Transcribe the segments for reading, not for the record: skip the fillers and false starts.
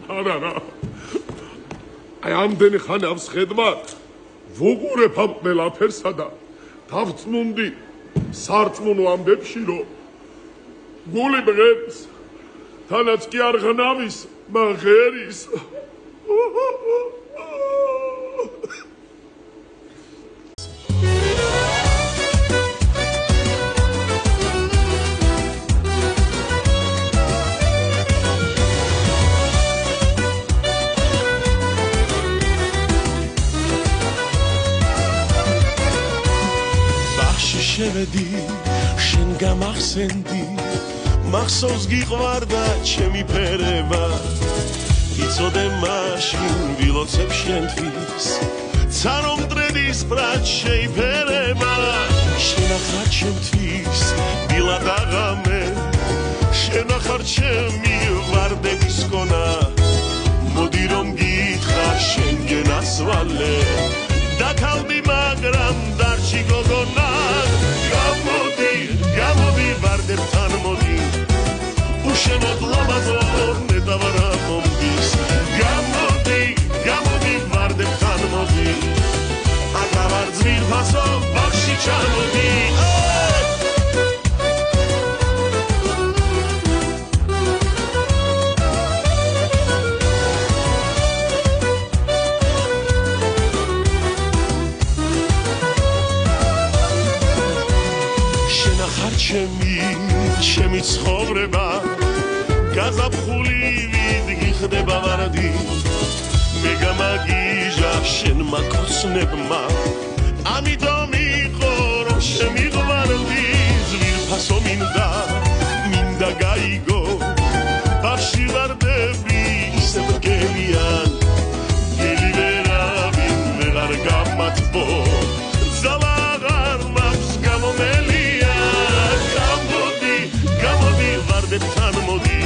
არა აი ამდენი ხანავს ხედმად ვუყურებ ამ ყველაფერსა და დავწმუნდი სარწმუნო ამბებში რომ გული ბღებს თანაც კი არ ღნავის მაღერის შევედი შენ გამახსენდი მახსოვს გიყვარდა ჩემი ფერება იცოდე მაშინ ვილოცებ შენთვის ცარომ დრედის ბრად შეიფერება შენახარ ჩემთვის დილად აღამე შენახარ ჩემი ვარდების გონა მოდი რომ გითხრა შენგენ ასვალე დაკავდი მაგრამ დარჩი გოგონა გამოდი ვარდებთან მოდი უშენოდ ლამაზო ნედავარა მომდის გამოდი ვარდებთან მოდი აკავარ ძვირფასო ბაღში ჩამოდი ჩემი ცხოვრება გაზაფხულივით გიხდება ვარდი მე გამაგიჟა შენ მაკოცნებმა ამიტომ იყო რომ შემიყვარდი ძვირფასო მინდა გაიგო ბავში ვარდები ისე გელიან გელი ვერავინ ვეღარ გამათბო ზალა აღარ მაქვს გამომელი ვარდებთან მოდი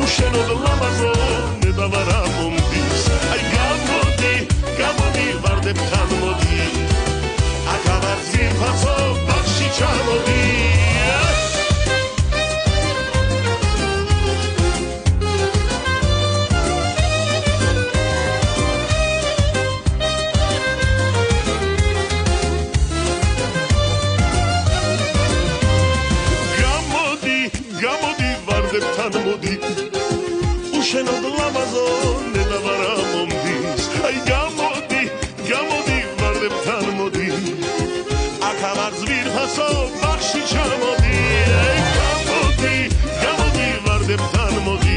უშენოდ ლამაზო ნედავარა მომდის აი გამოდი ვარდებთან მოდი აკავარ ძვირფასო ბაღში ჩამოდი მოდი უშენოდ ლამაზო ნედავარა მომდის აი გამოდი ვარდებთან მოდი აკავარ ძვირფასო ბაღში ჩამოდი გამოდი ვარდებთან მოდი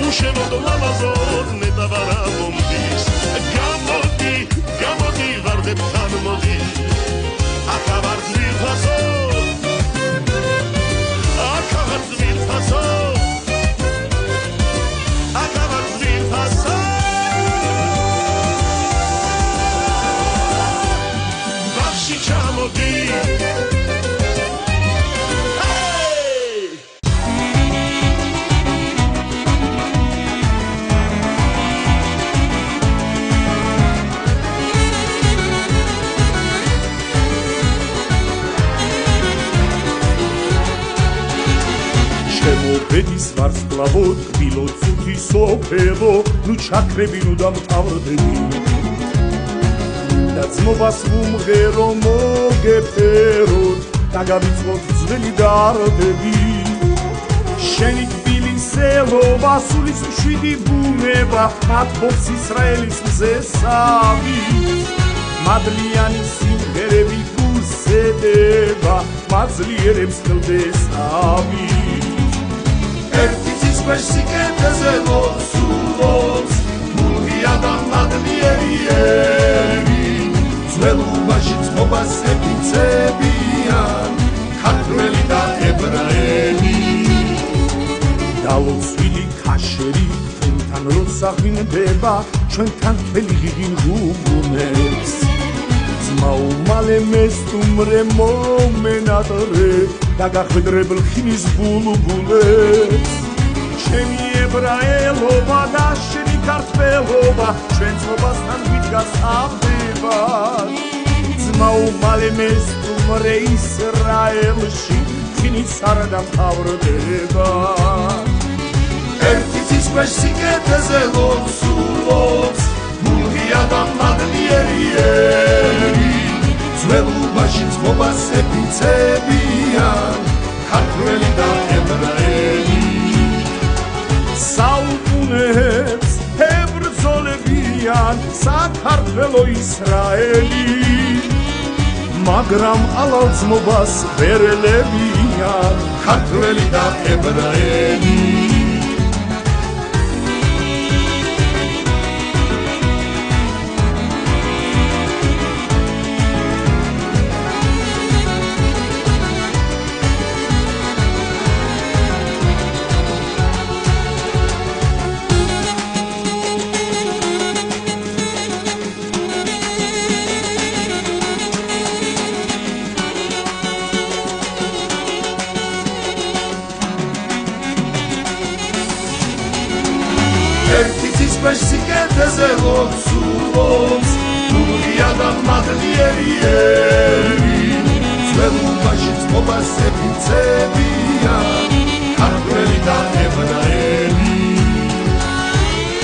უშენოდ ლამაზო ნედავარა მომდის გამოდი ვარდებთან მოდი აკავარ ძვირფასო ბედის ვარსკვლავო თბილო წუთი სოფელო ნუ ჩაქრები ნუ დამთავრდები და ძმობას ვუმღერო მოგეფეროთ დაგავიწყოთ ძველი დარდები შენი თბილისელობა სულის მშვიდი ბუნება ათბობს ისრაელის მზესავი მადლიანი სიმღერები გულზედება მაძლიერებს კლდესავი ერთის ვერსიკეთეზე მოსულობს მულღია და მადლიერიერი ძველობაში ძმობას ეპიცებიან ქართველი და ებრაელი დალოცვილი ქაშერი ჩვენთან როცა ღვინდება ჩვენთან თელი გიგინ გუგუნებს ძმაუმალე მესტუმრე მომენადრე დაგახვედრებულ ხინის ბულბულებს ჩემი ებრაელობა და შენი ქართველობა ჩვენ ძმობასთან ვიდგას აბდებად ძმაუმალე მესტუმრე ისრაელში ხინიც არ დამთავრდება ერთის ერთის ქვეშ სიკეთეზე ლოცულობს მუღია და მადლიერიერი ძველობაში ძმობას ეფიცებიან ქართველი და ებრაელი საუკუნეებს ებრძოლებიან საქართველო ისრაელი მაგრამ ალალ-ძმობას ვერ ელებიან ქართველი და ებრაელი სიკეთეზე ლოცულობს მუღია და მადლიერიერი ძველობაში ძმობას ეფიცებიან ქართველი და ებრაელი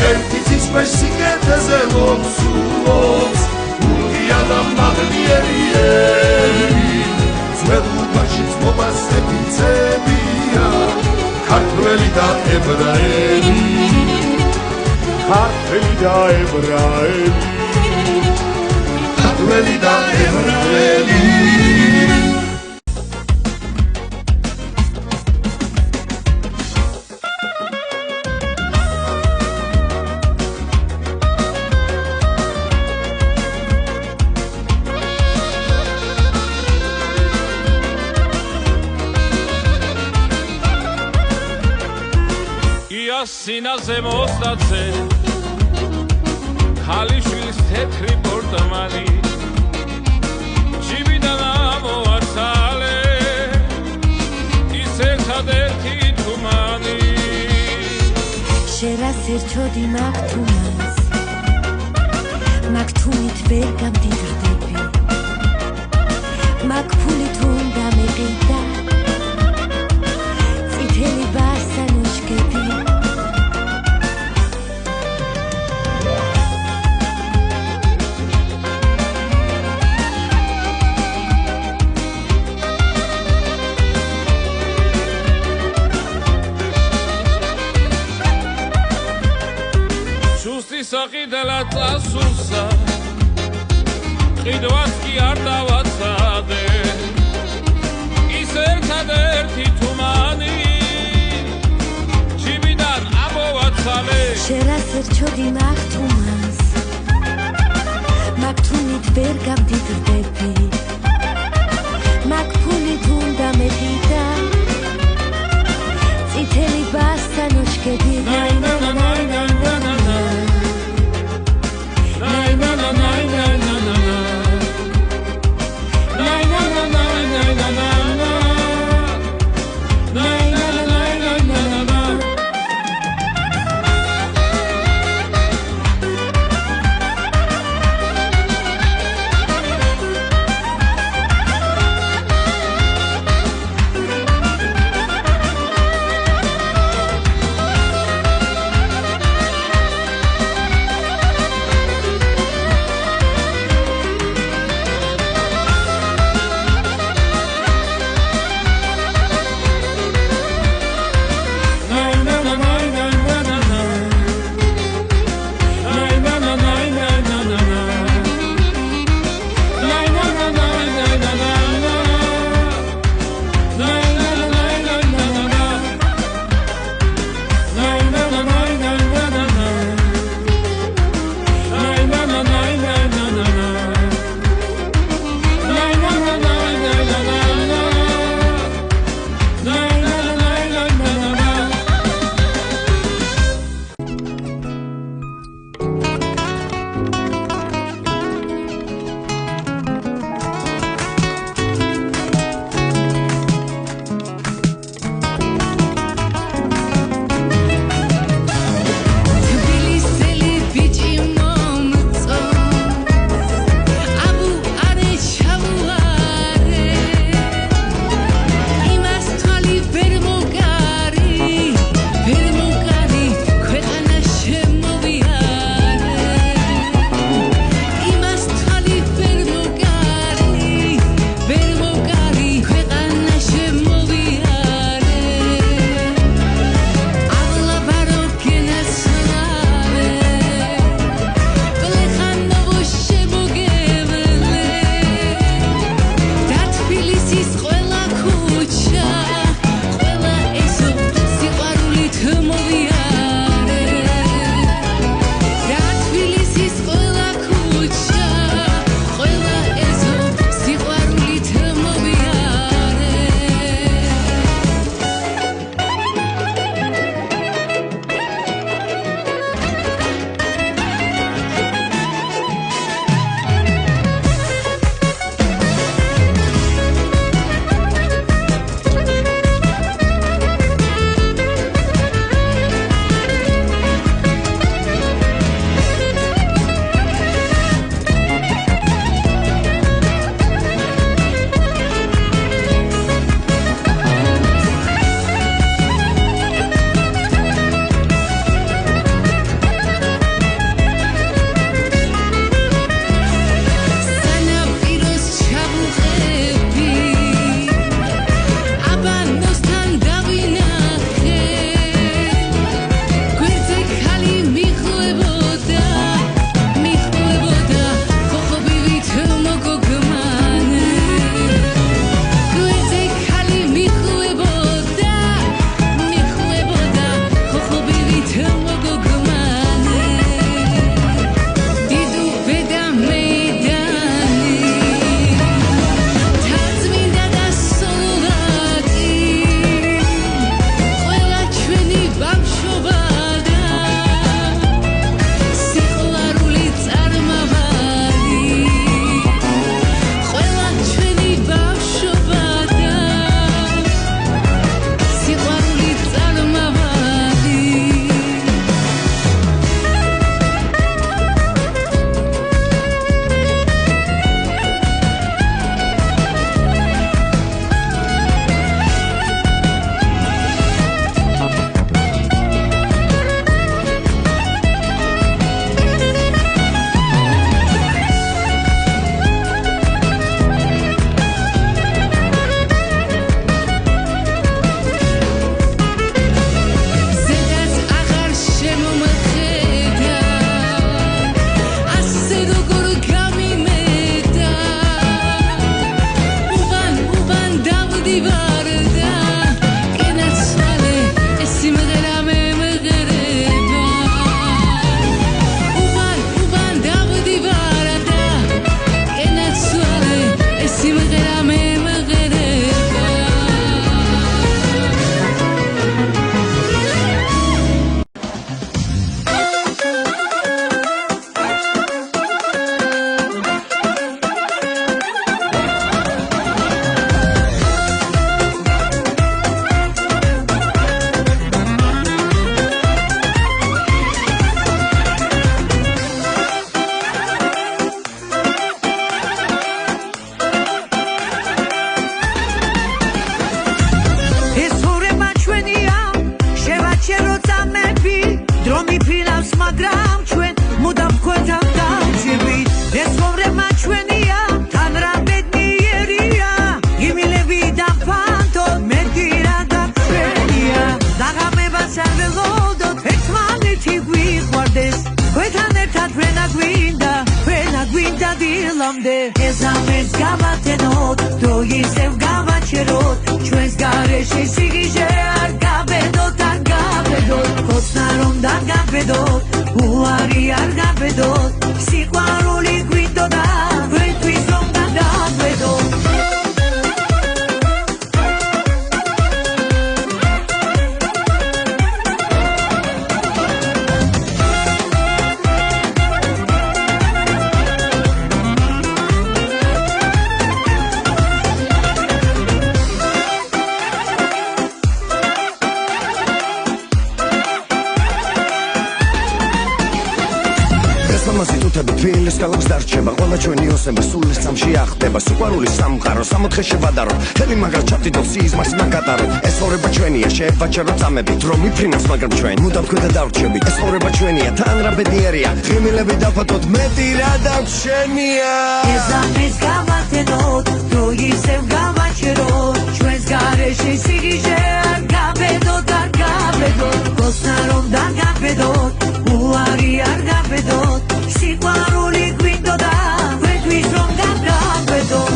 ერთის ქვეშ სიკეთეზე ლოცულობს მუღია და მადლიერიერი ძველობაში ძმობას ეფიცებიან ქართველი და ებრაელი ქართველი და ებრაელი ქართველი და ებრაელი სინაზე მოსდაცე ხალიშვილის თეთრი პორტმანი ჯიბიდან ამოაცალე ის ერთადერთი თუმანი შენ ასერჩოდი მაგთუმანს მაგთუმით ვერ გამდიდრდები მაგ ფულით უნდა მეყიდა წითელი ბასანოშკები საყიდელა წასულსა ყიდვას კი არ დავაცადე ის ერთადერთი თუმანი ჯიბიდან ამოვაცალე შენ ასერჩოდი მაგთუმანს მაგთუმით ვერ გამდიდრდები მაგ ფულით უნდა მეყიდა წითელი ბასანოშკები მოვიარე რა თბილისის ყველა ქუჩა ყველა ეზო სიყვარულით მოვიარე სანაპიროს ჩავუღები აბანოსთან დავინახე გვერდზე ხალი მიხვდებოდა ხოხობივით მოგოგმანე გვერდზე ხალი მიხვდებოდა ხოხობივით მოგოგმანე დიდუბე და მეიდანი თაწმინდა და სოლოაკი ყველა ჩვენი ბავშვობა და სიყვარული წარმავალი ყველა ჩვენი ბავშვობა და სიყვარული წარმავალი ზედაც აღარ შემომხედა ასე როგორ გამიმეტა უბან დავდივარ და კენაცვალე ეს სიმღერა მე მღერება უბან დავდივარ და კენაცვალე ეს სიმღერა მე მღერება ეს ხურება ჩვენია შევაჩერო წამები დრო მიფრინავს მაგრამ ჩვენ მუდამ თქვენთან დავჭირვით ეს ხურება ჩვენია თან რა ბედნიერია იმილები და ფანტოდ მეტი რა გაჩვენია დაღამებას არ ველოდოთ ერთმანეთი გვიყვარდეს თქვენთან ერთად ფრენა გვინდა დილამდე ეს ამერს გავათენოთ დრო ისევ გავაჩეროთ ჩვენს გარეშე სიგიჟე არ გაბედოთ ხოცნა რომ დაგაბედოთ უარი არ გაბედოთ სიყვარული გვინდოდა ჩვენთვის რომ დაგაბედოთ თბილის ქალაქს დარჩება ყველა ჩვენი ოსება სულის წამში ახდება სიყვარული სამყარო სამოთხე შევადარო თელი მაგრა ჩავდიდო სიზმარს მაგატარო ეს ხორება ჩვენია შევაჩერო წამები დრო მიფრინავს მაგრამ ჩვენ მუდამ ქვედა დავრჩებით ეს ხორება ჩვენია თან რა ბედნიერია ღიმილები დაფათოთ მეტი რა დავრჩენია ეს ამის გავათენოთ დრო ისევ გავაჩეროთ ჩვენს გარეშე სიგიჟე არ გაბედოთ ხოცნა რომ დაგაბედოთ უარი არ გაბედოთ სიყვარული გვინდოდა ჩვენთვის რომ დაგაბედოთ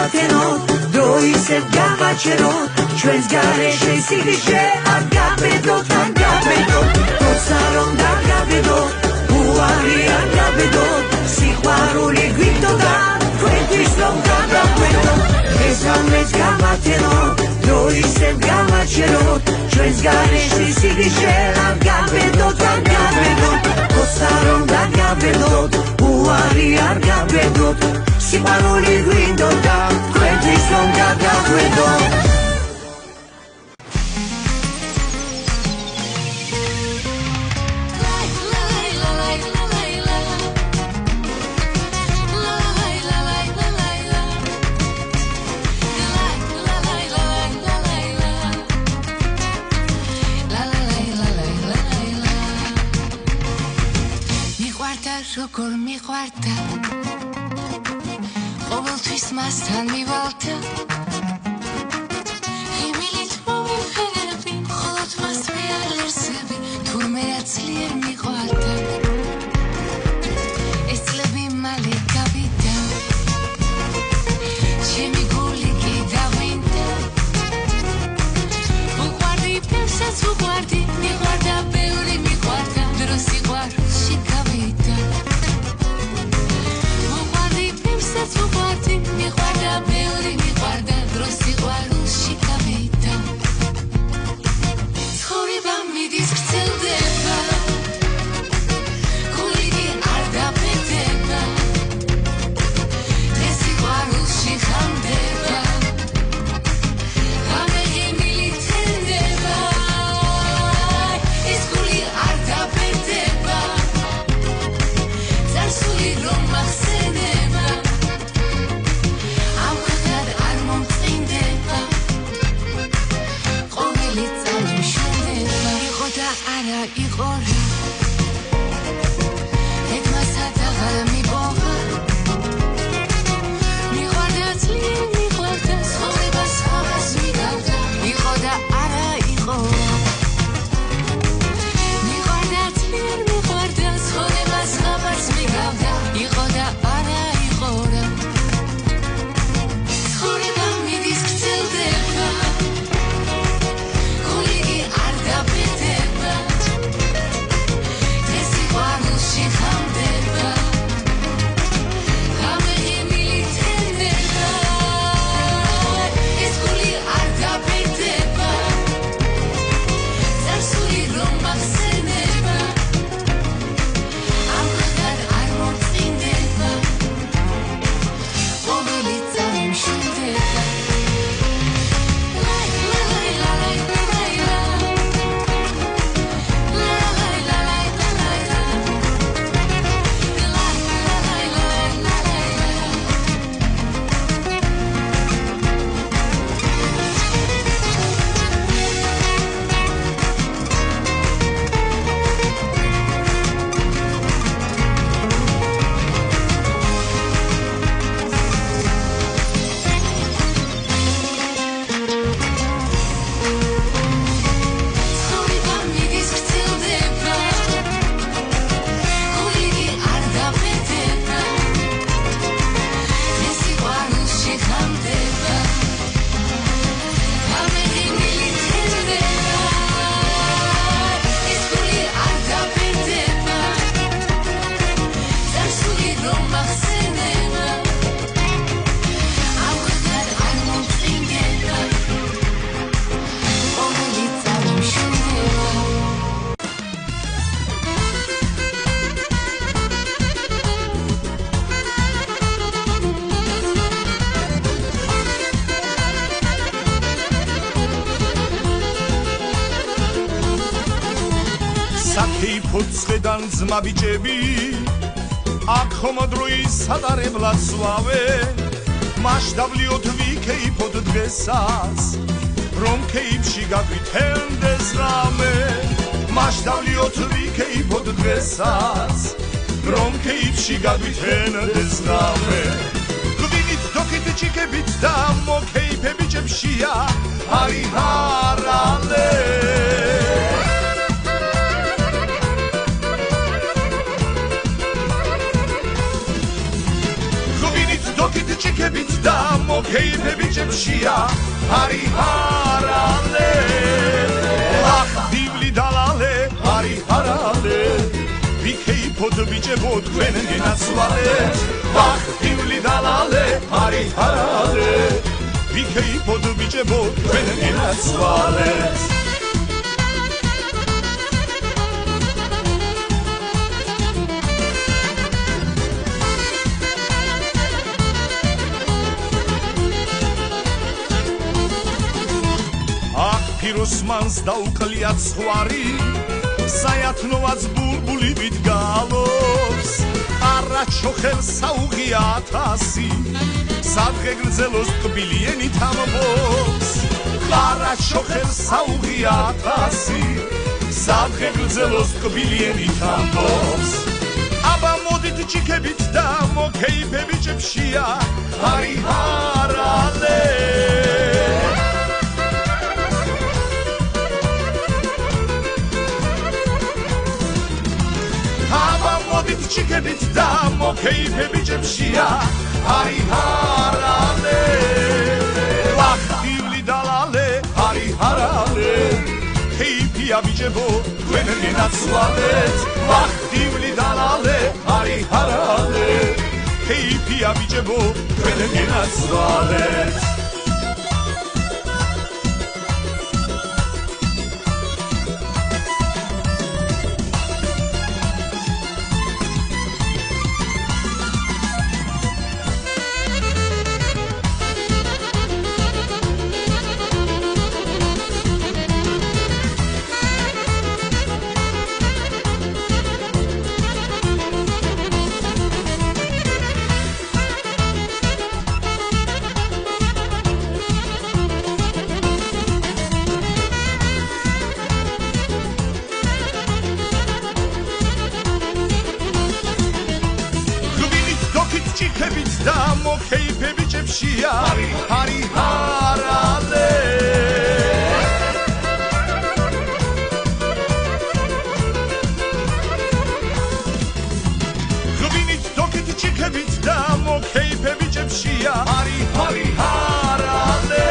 გავათენოთ დრო ისევ გავაჩეროთ ჩვენს გარეშე სიგიჟე არ გაბედოთ როცა რომ დაგაბედოთ უარი არ გაბედოთ სიყვარული გვინდოდა თქვენთვის რომ გადავყვეთოთ მესამეც გავათენოთ დრო ისევ გავაჩეროთ ჩვენს გარეშე სიგიჟე არ გაბედოთ როცა რომ დაგაბედოთ უარი არ გაბედოთ სიყვარული გვინდოდა თქვენთვის რომ გადავყვეთოთ როგორ მიყვარდა ყოველთვის მასთან მივალდა იმილით მომიფერები მხოლოდ მას მეალერსები თურმე რა ძლიერ მიყვარდა ეს წლები მალე გავიდა ჩემი გული კი დავინდა უყვარდი ბევრსაც უყვარდი მიყვარდა ბევრი მიყვარდა დრო სიყვარულში გავიდა მიყვარდა ბევრი მიყვარდა დრო სიყვარულში გავიდა ცხოვრება მიდის გრძელდება გული არ დაბედება ეს სიყვარულში ხამდება ამეღი მილითენდება ეს გული არ დაბედება წარსული რომ მახსენდება არა იყო რა ეთმასაც აღარ მიბოღა მიყვარდა ძლიერ მიყვარდა ცხოვრებას ხავას მიგავდა იყო და არა იყო მიყვარდა ძლიერ მიყვარდა ცხოვრებას ხავას მიგავდა იყო და არა იყო რა ცხოვრება მიდის გრძელდება გული არ დაბედება ხამდება ამეღი მილითენდება ეს გული არ დაბედება წარსული რომ მახსენდება ამხდარ არ მომწინდება ყოველი წამი მშვენდება ფუცხედან ძმა ბიჭები აქ ხომოდროის სადარებლად სვავენ მასშტაბლიოთ ვიქეიფოთ დღესაც რომ ქეიფში გაგვითენდეს რამე მასშტაბლიოთ ვიქეიფოთ დღესაც რომ ქეიფში გაგვითენდეს რამე გვინით დოქით ჩიქებით და მოკეიფები ჭებშია არი ჰარალე ჩიქებით და მოგ მოკეიფები ჭებშია არი ჰარალე ახ დიბლი დალალე არი ჰარალე ვიქეიფოთ ბიჭებო თქვენ გენაცვალეთ ახ დიბლი დალალე არი ჰარალე ვიქეიფოთ ბიჭებო თქვენ გენაცვალეთ Pirosmans დაუკლია ცხვარი საათნოაც ბულბულივით გალობს არაჩოხელს საუღია 1000 სადღე გრძელოს ტკბილიენით ამბობს არაჩოხელს საუღია 1000 სადღე გრძელოს ტკბილიენით ამბობს აბა მოდით ჭიქებით და მოკეიფები ჭებშია არი ჰარალე ჭიქებით და მოკეიფები ჭებშია არი ჰარალე ვახ დიბლი დალალე არი ჰარალე ქეიფია ბიჭებო თქვენ გენაცვალეთ ვახ დიბლი დალალე არი ჰარალე ქეიფია ბიჭებო თქვენ გენაცვალეთ და მოკეიფები ჭებშია არი ჰარალე გრუბინით დოკით ჭიქებით და მოკეიფები ჭებშია არი ჰარალე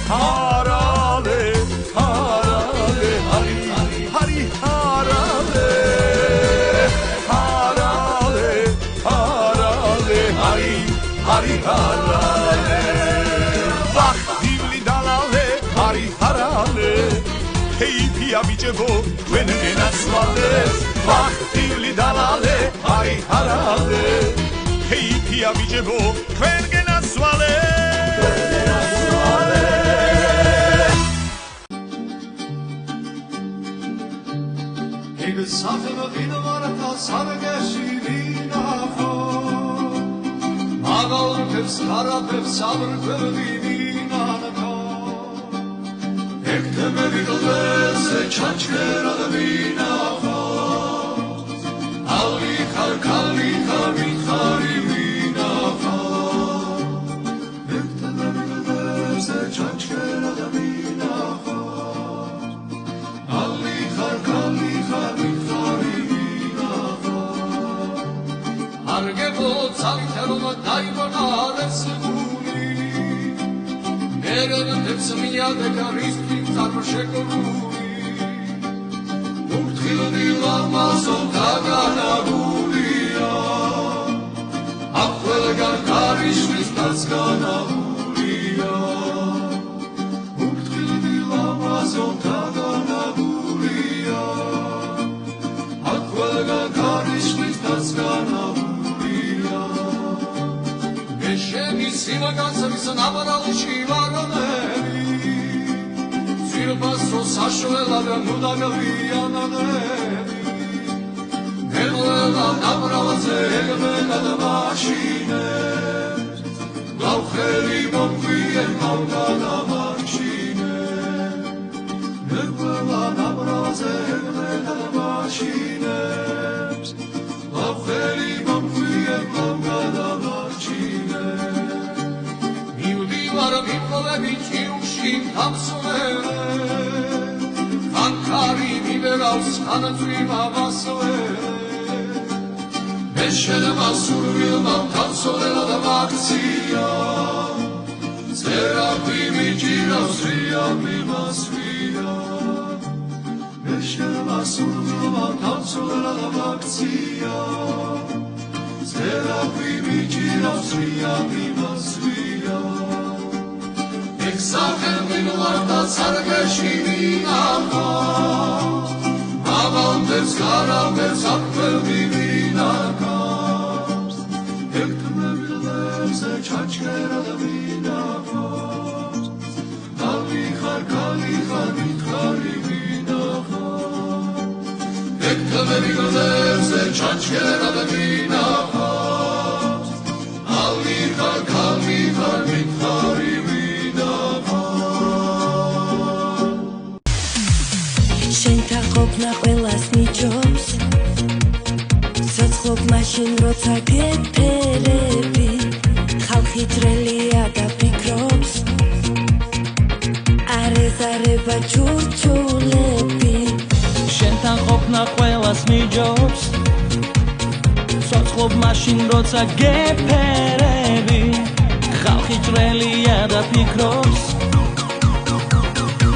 ჰარალე ჰარალე არი ჰარალე არი ჰარალე ვახ დიბლი დალალე არი ჰარალე ქეიფია ბიჭებო თქვენ გენაცვალეთ ვახ დიბლი დალალე არი ჰარალე ქეიფია ბიჭებო თქვენ გენაცვალეთ ეგ საფება ვინმართა სამგეში ვინახო Ağalpes, karapes, sabrıkırdı binanaka Ekteme vidlese, çançkera da binaka Alika, kalika, mitkari binaka Ekteme vidlese, çançkera da binaka Alika, kalika, mitkari binaka Argebo, ცალითელმა დაიბანალებს გული მეროდებს მიადეკა რისკით წარმოშეკრული უთხილდი ლამაზო დაგანაგულია აფველგან კარიშვის დაცგანაგულია უთხილდი ლამაზო დაგანაგულია აფველგან კარიშვის დაცგანაგულია სიმაგაცების ნაბარალში ვაგონები ძირფასო საშველად ნუ დაგავიანანები მელველა ნაბრალზე ეგმენა და მაშინებს ლავხელი მომგვიენ მალგანა მარჩინებს მელველა ნაბრალზე ეგმენა და მაშინებს ლავხელი მომგვიენ მალგანა მარჩინებს მიყოლები ჭიუში ამსვლელე ანკარი მიბერავს ხანწვი მამასვლელე ეს შენება სურვილმა თავსორელა და მაქცია წერაფი მიჭირავს რია მიმასვია ეს შენება სურვილმა თავსორელა და მაქცია წერაფი მიჭირავს რია მიმასვია Examen guarda sargeshi minama Avanders karamers akvel divinakars Ektme bilderse çaçkera da minakars Kalihar mithari minakars Ektme bilderse çaçkera da minakars Kalihar mithari შენთა ყოფნა ყველას მიჯობს ცოცხლობ მაშინ როცა გეფერები ხალხი ძრელია და ფიქრობს არ ეზარება ჩურჩულები შენთან ყოფნა ყველას მიჯობს ცოცხლობ მაშინ როცა გეფერები ხალხი ძრელია და ფიქრობს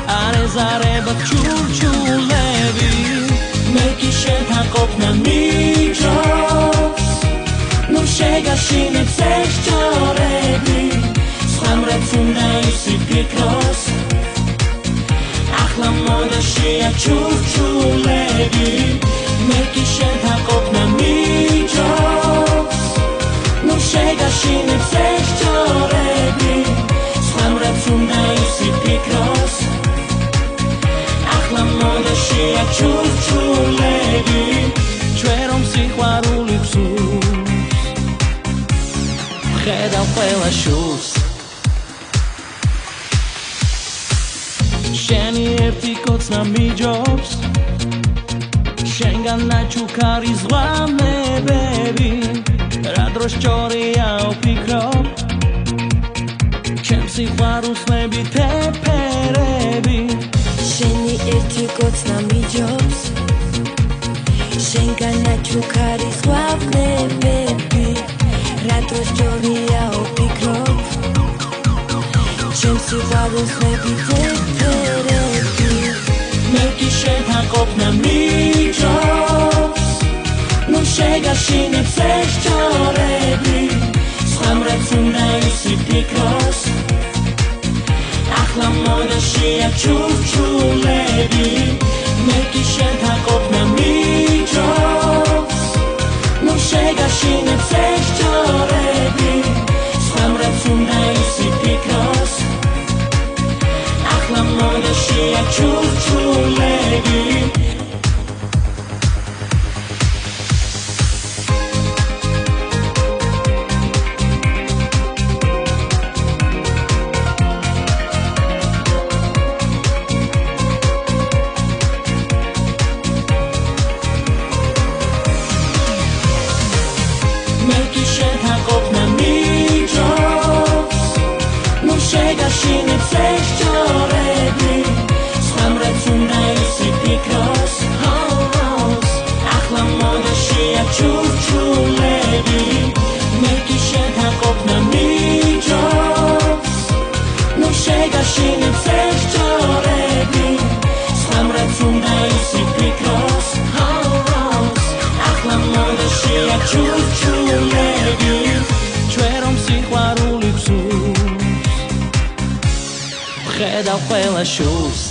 Arezareba churchulevi Meki შენთან ყოფნა მიჯობს Nu შეგაშინე წესჭორები Სხვამრებს უნდა ისი ფიქროს ახლა მოდაშია ჩურჩულები Meki შენთან ყოფნა მიჯობს Nu შეგაშინე წესჭორები Სხვამრებს უნდა ისი ფიქროს Modashia churchulegi Čverom sihvaruli psus Ხედავ ყველა შულს შენი ერთი კოცნა მიჯობს შენგან ნაჩუქარი ზღვამებები რა დროს ჭორია ვფიქრობ ჩემს სიყვარულსნები თეფერები შენი ერთი კოცნა მიჯობს შენგან ნაჩუქარი ზღვამებები რა დროს ჭორია ვფიქრობ ჩემს სიყვარულსნები თეფერები მეკი შენთან ყოფნა მიჯობს ნუ შეგაშინებ წესჭორები სხვამრებს უნდა ისი ფიქროს ახლა მოდაშია ჩურჩულები მეკი შენთან ყოფნა მიჯობს ნუ შეგაშინებ წესჭორები სხვამრებს უნდა ისი ფიქროს ახლა მოდაშია ჩურჩულები ხედავ ყველა შულს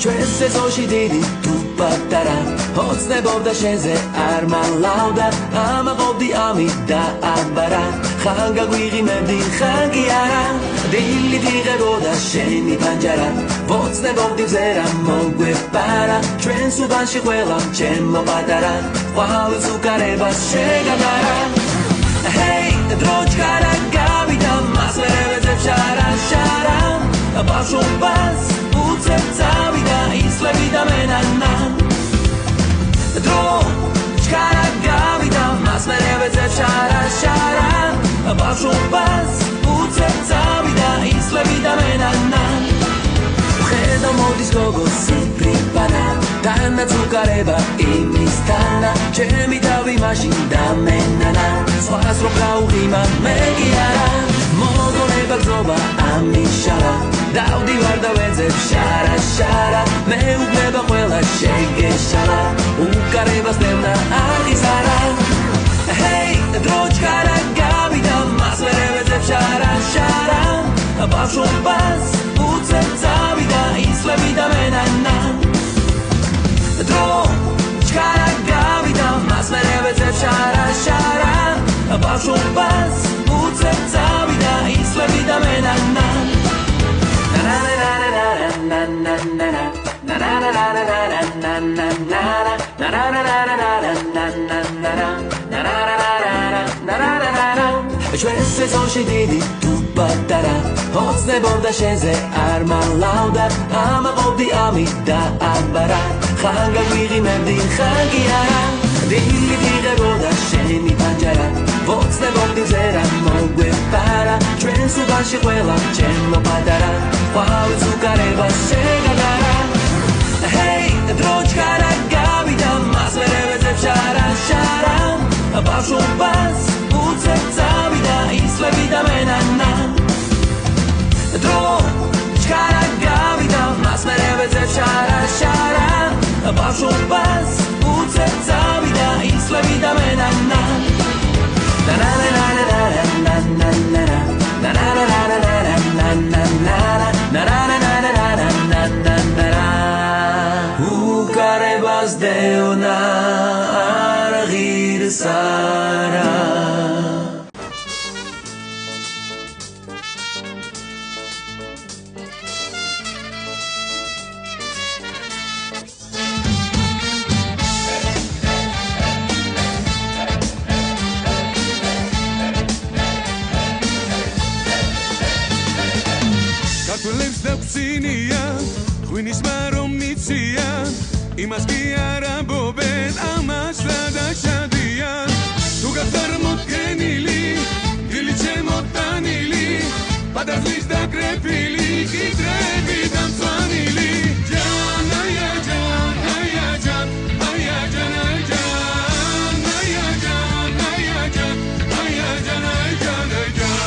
ჩვენს სეზონში დიდი თუ პატარა ოცნებობდა შენზე არ მალავდა ამაყობდი ამით და აბარა ხან გაგვიღიმებდი ხან კი არა დილით იღებოდა შენი პანჯარა ვოცნებობდი მზერა მოგვეპარა ჩვენს უბანში ყველამ ჩემო პატარა ყვალს უკარებას შეგადარა ჰეი დროჩკარა გავიდა მას ვერ ეძებს შარა შარა ბავშვობას უცებ წავიდა ისლები და მენანა დრო ჩქარა გავიდა მას მერე ვეძებ შარა ბავშვობას უცებ წავიდა ისლები და მენანა ხედა მოდის გოგოს სიბრიბანა თანაც უკარება იმისთანა ჩემი თავი მაშინ დამენანა სხვას რომ გაუღიმა მე კი არა მოგონება გზობა ამიშარა დავდივარ და ვეძებ შარა მე უბნება ყველა შეგეშალა უკარებას ნევნა აღიზარა ჰეი დროჩკარა გავიდა მას მერე ვეძებ შარა ბავშვობას უცებ წავიდა ისლები და მენანა დრო ჩქარა გავიდა მას მერე ვეძებ შარა ბავშვობას უცებ წავიდა ისლები და მენანა ჩვენ სეზონში დიდი თუ პატარა ოცნებობდა შენზე არ მალავდა ამაყობდი ამით და აბარა ხან გაგვიღიმებდი ხან კი არა დილით იღებოდა შენი პანჯარა ვოცნებობდი ზერა მოგვეპარა ჩვენ სუბანში ყველა ჩემო პატარა ყვავის უკარებას შეგადარა ჰეი დროჩკარა გავიდა მას მერე ვეძებ შარა ბავშვობას უცებ წავიდა ისლები და მენანა დრო ჩქარა გავიდა მას მერე ვეძებ შარა ბავშვობას უცებ წავიდა ისლები და მენანა უკარებას დევნა არ ღირსარა ღვინის მარომ მიციან იმას კი არ ამბობენ ამას რა დაშადიან თუ გაწარმოდგენილი დილით შემოტანილი პატარხლის დაკრეფილი კიდრები დამწვანილი ჯან აია ჯან აია ჯან აია ჯან აია ჯან აია ჯან აია ჯან აია ჯან აია ჯან აია ჯან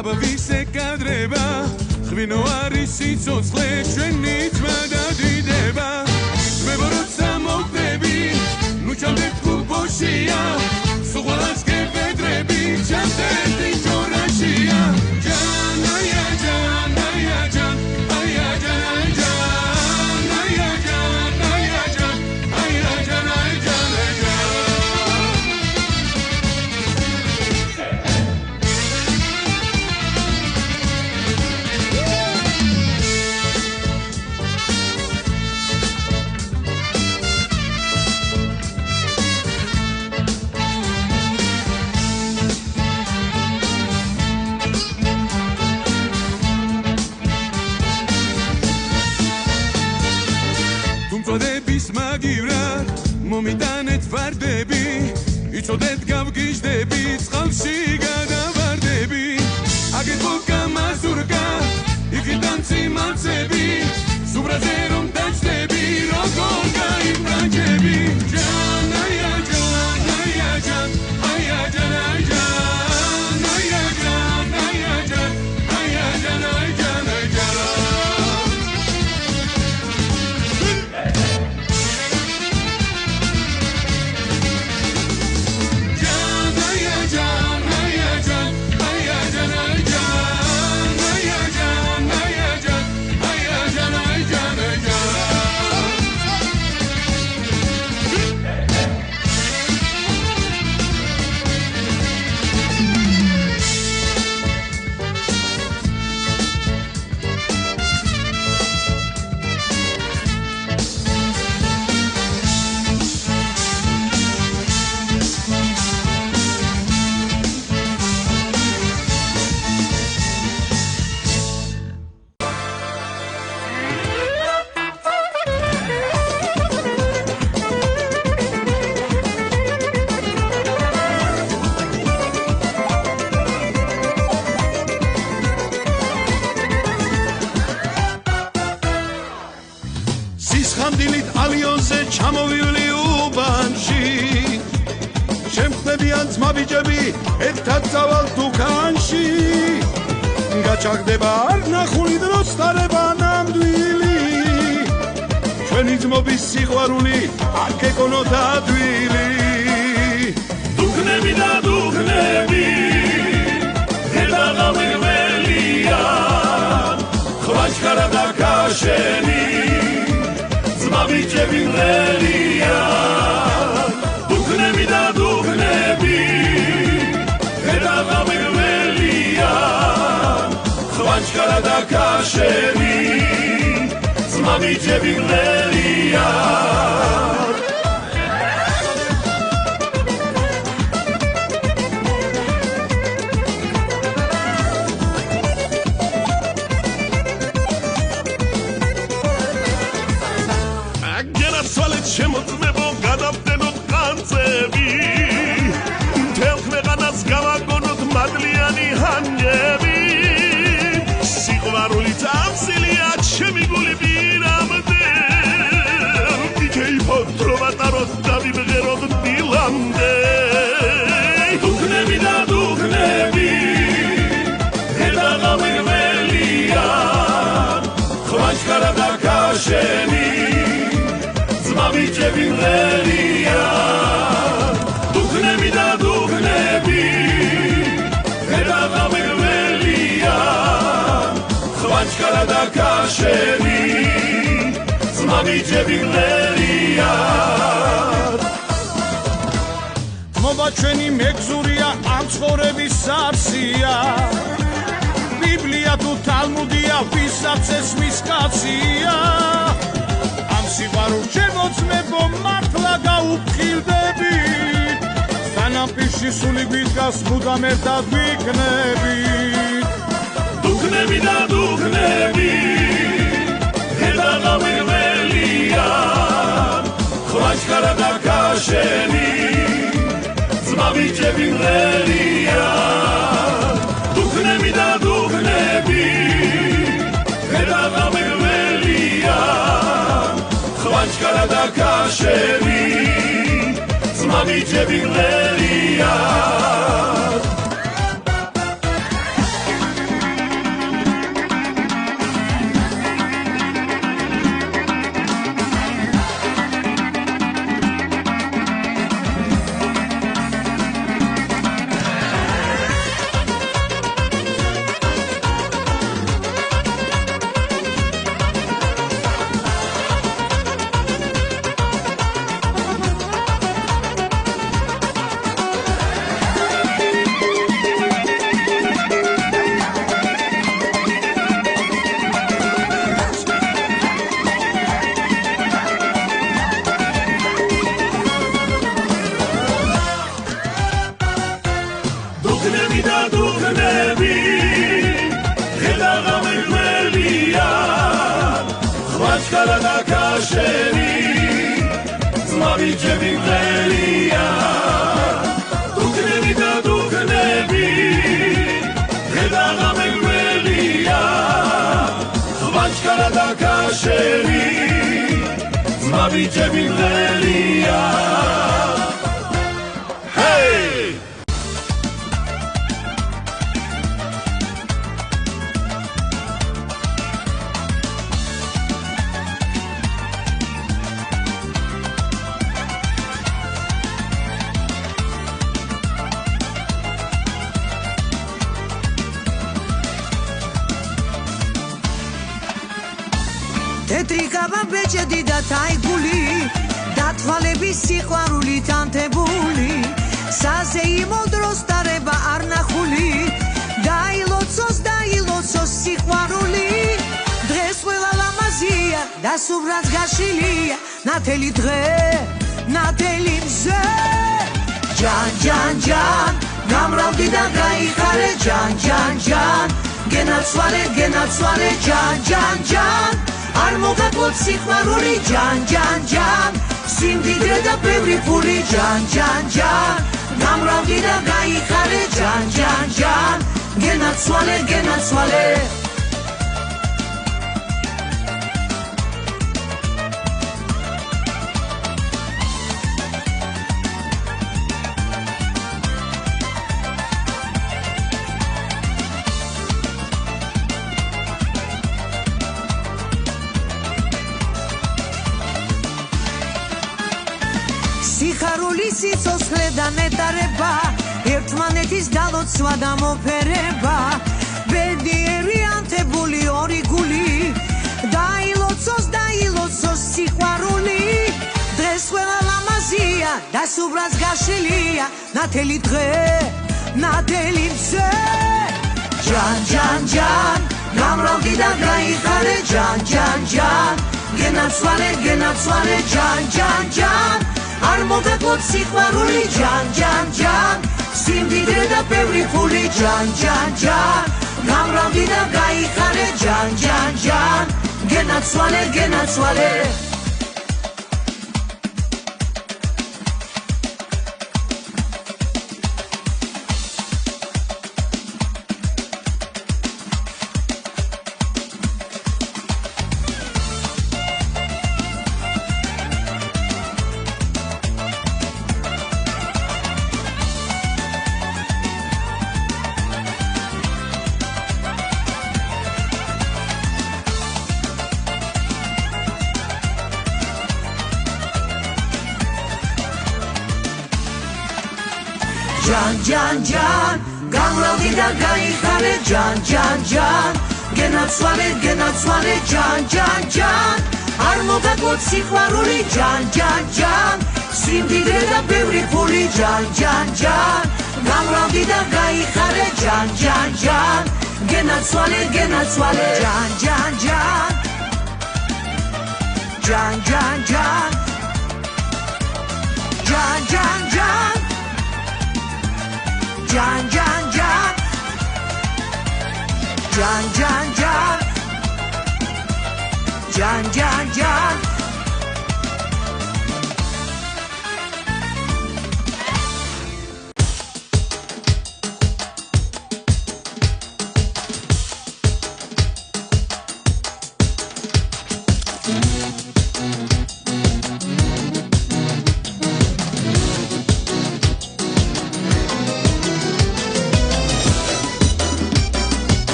აბა ვისე კადრება ღვინო არის სიცოცხლე ჩვენი თმა დადიდება ძმებო როცა მოგდები ნუ ჩამდეთ გულბოშია სუღალას გებედრები ჩამდეთ ჯორაშია ჯან აია ჯან აია ჯან აია ჯან აია ჯან აია ჯან აია ჯან აია ჯან აია ჯან მომიტანეთ ვარდები იცოდეთ გავგიჟდები წყალში გადავარდები აგეთო გამაზურკა იქიდან ციმაცები სუბრაზე რომ დაჭდები როგორ გაიბრაჭები ჯან აია ჯან აია ჯან აია ჯან აია ჯან აია ჯან აია ჯან აია ჯან აია ჯან აია ჯან Jana ძმაბიჯები ერთად წავალ დუქანში გაჩაღდება არნახული დროს თარება ნამდვილი ჩვენი ძმობის სიყვარული არ გეკონოთ ადვილი დუქნები და დუქნები ედაღამირველია ხვაჩქარა და კაშენი ძმაბიჯები მრელია დუქნები და დუქნები ედაღამირველია ხვაჩქარა და კაშენი ძმაბიჯები მრელია შემოწმებო გადავდენოთ განცები მთელ ქვეყანას გავაგონოთ მადლიანი ჰანჯები სიყვარულით ამსილია ჩემი გული პირამდე იქეიფოთ რო ვატაროთ და ვიმღეროთ დილამდე დუქნები და დუქნები ედაღამირველია ხვაჩქარა და კაშენი ძმაბიჯები მრელია დუქნები და დუქნები ედაღამირველია ხვაჩქარა და კაშენი ძმაბიჯები მრელია თმობა ჩვენი მეგზურია ამ ცხოვრების არსია ბიბლია თუ თალმუდია ვისაც ესმის კაცია სიყვარულ შემოწმებო მართლა გაუფრთხილდები სანამპირში სული გვიდგას მუდამ ერთად ვიქნებით დუქნები და დუქნები ედაღამირველია ხვაჩქარა და კაშენი ძმაბიჯები მრელია დუქნები და დუქნები ედაღამირველია ხვაჩქარა და კაშენი ძმაბიჯები მრელია ძმაბიჯები მრელია დუქნები და დუქნები ედაღამირველია ხვაჩქარა და კაშენი ძმაბიჯები მრელია თეთრი კაბა ბეჭედი და თაიგული დათვალების სიყვარულით ანთებული საზე იმოდროს დარება არნახული დაილოცოს სიყვარული დღეს ყველა ლამაზია და სუბრად გაშლილია ნათელი დღე ნათელი მზე ჯან ჯან ჯან გამრავდი და გაიხარე ჯან ჯან ჯან გენაცვალე ჯან ჯან ჯან არ მოგაკლოთ სიყვარული ჯან ჯან ჯან სიმდიდრე და ბევრი ფული ჯან ჯან ჯან გამრავდი და გაიხარე ჯან ჯან ჯან გენაცვალე სიცოცხლე და ნეტარება ერთმანეთის დალოცვა და მოფერება ბედიერი ანთებული ორი გული დაილოცოს სიყვარული დღეს ყველა ლამაზია და სუბრას გაშლილია ნათელი დღე ნათელი მზე ჯან ჯან ჯან გამრავდი და გაიხარე ჯან ჯან ჯan გენაცვალე ჯან ჯან ჯan არ მოგეკლოთ სიყვარული ჯან ჯან ჯan სიმდიდრე და ბევრი ფული ჯან ჯან ჯan გამრავდი და გაიხარე ჯან ჯან ჯan გენაცვალე ჯან ჯან გამრავდი და გაიხარე ჯან ჯან ჯan გენაცვალე ჯან ჯან ჯan არ მოგაკლოთ სიყვარული ჯან ჯან ჯan სიმდიდრე და ბევრი ფული ჯან ჯან ჯan გამრავდი და გაიხარე ჯან ჯან ჯan გენაცვალე ჯან ჯან ჯan ჯან ჯან ჯan ჯან ჯან ჯan Jan Jan Jan Jan Jan Jan Jan Jan Jan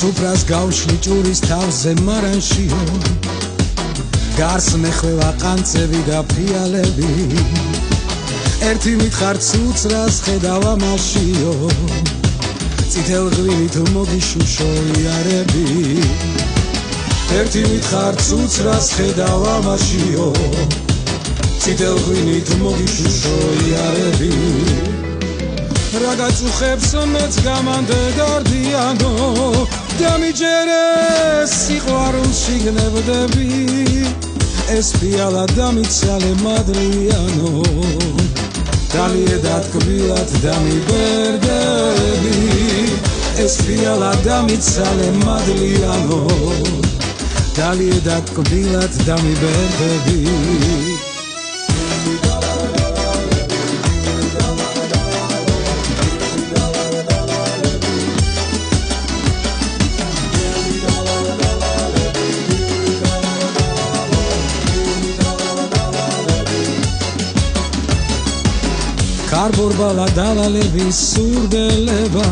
სუფრას გავშლი ჭურის თავზე მარანშიო გარს მეხველა ყანწები და ფიალები ერთი მითხარ ცუცრას ხედავ ამაშიო წითელ ღვინით მოგიშუშო იარები ერთი მითხარ ცუცრას ხედავ ამაშიო წითელ ღვინით მოგიშუშო იარები რაგაც უხებს მეც გამანდე გარდიანო დამიჯერეს სიყვარულში გნებდები ეს ფიალა დამიცალე მადლიანო დალიე დათკბილად დამიბერდები ეს ფიალა დამიცალე მადლიანო დალიე დათკბილად დამიბერდები კარბორბალა დავალების სურდელება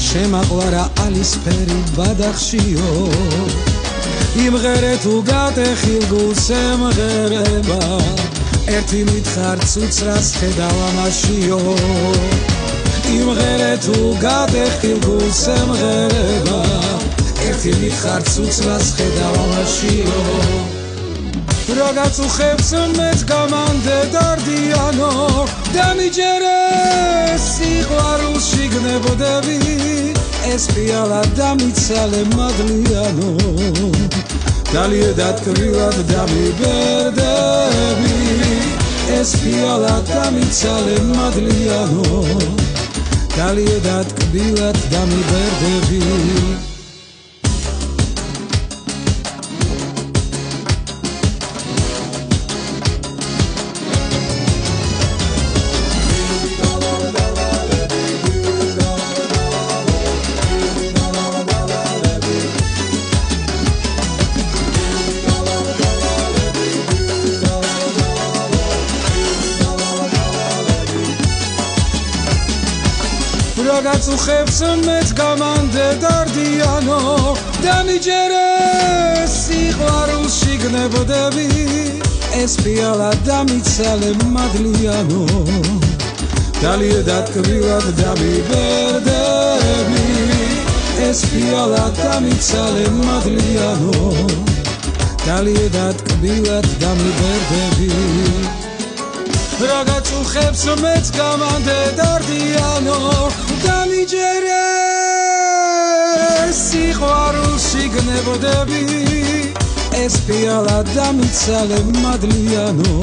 შემაყვარა ალისფერი ბადახშიო იმღერე თუ გატეხილ გულს ემღერება ერთი მითხარ ცუცრას ხედავ ამაშიო იმღერე თუ გატეხილ გულს ემღერება ერთი მითხარ ცუცრას ხედავ ამაშიო რაგაც უხებს მეც გამანდე დარდიანო დამიჯერეს სიყვარულში გნებდები ეს ფიალა დამიცალე მადლიანო დალიე დათკბილად დამიბერდები ეს ფიალა დამიცალე მადლიანო დალიე დათკბილად დამიბერდები Ragazz uħebs met kamande dardijano Damiġere siħwaru xignebo debi Espijala damicale madlijano Taliedat kvilat dami berdebi Espijala damicale madlijano Taliedat kvilat dami berdebi Ragazz uħebs met kamande dardijano Damiġere siħwaru xignebo debi Espijala damicale madlijano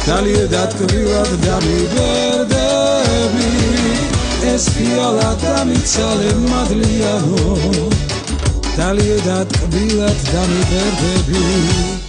Taliedat kvilat dami berdebi Espijala damicale madlijano Taliedat kvilat dami berdebi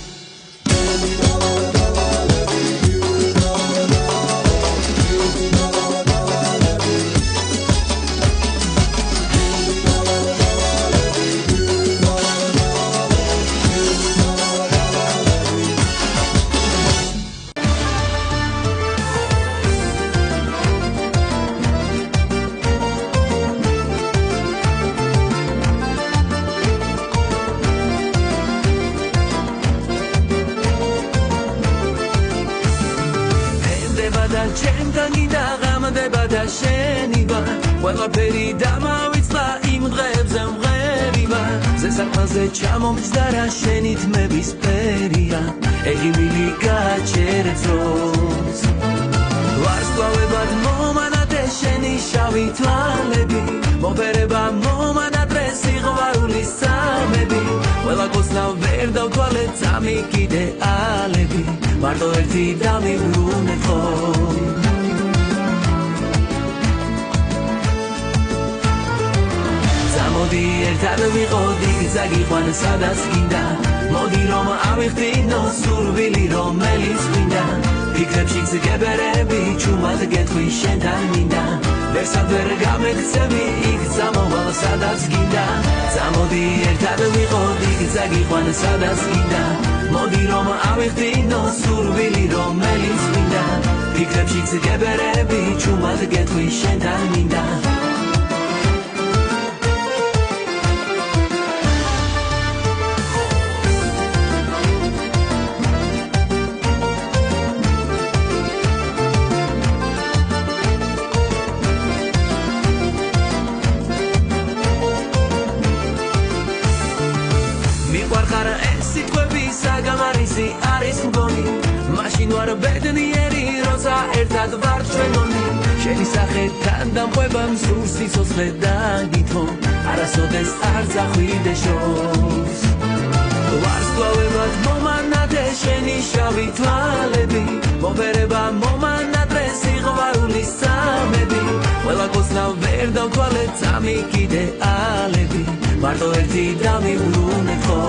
ჩამომწდარა შენი თმების ფერია ეღიმილი გაჩერებს დროს ვარსკვლავებად მომანადე შენი შავი თვალები მოფერება მომანადრე სიყვარულის სამები ყველა კოცნავ ვერ დავთვალე წამი კიდე ალები მარტო ერთი დამიბრუნებ ხო მოდი ერთად ვიყოდი გზაგიყვან სადაც გინდა მოდი რომ ავიხდინო სურვილი რომელიც გვინდა ფიქრებში გზგებერები ჩუმად გეტყვი შენთან მინდა ვერსად ვერ გამექცევი იქ წამოვალ სადაც გინდა წამოდი ერთად ვიყოდი გზაგიყვან სადაც გინდა მოდი რომ ავიხდინო სურვილი რომელიც გვინდა ფიქრებში გზგებერები ჩუმად გეტყვი შენთან მინდა მაშინ ვარ ბედნიერი როცა ერთად ვარ ჩვენონი შენი სახე თან დამყვება მსურს სიცოცხლე დაგითო არასოდეს არ წახვიდე შორს ვარსკვლავებად მომანადე შენი შავი თვალები მოფერება მომანადრე სიყვარულის სამები ყველა კოცნავ ვერ დავთვალე წამი კიდე ალები მარტო ერთი დამიბრუნებ ხო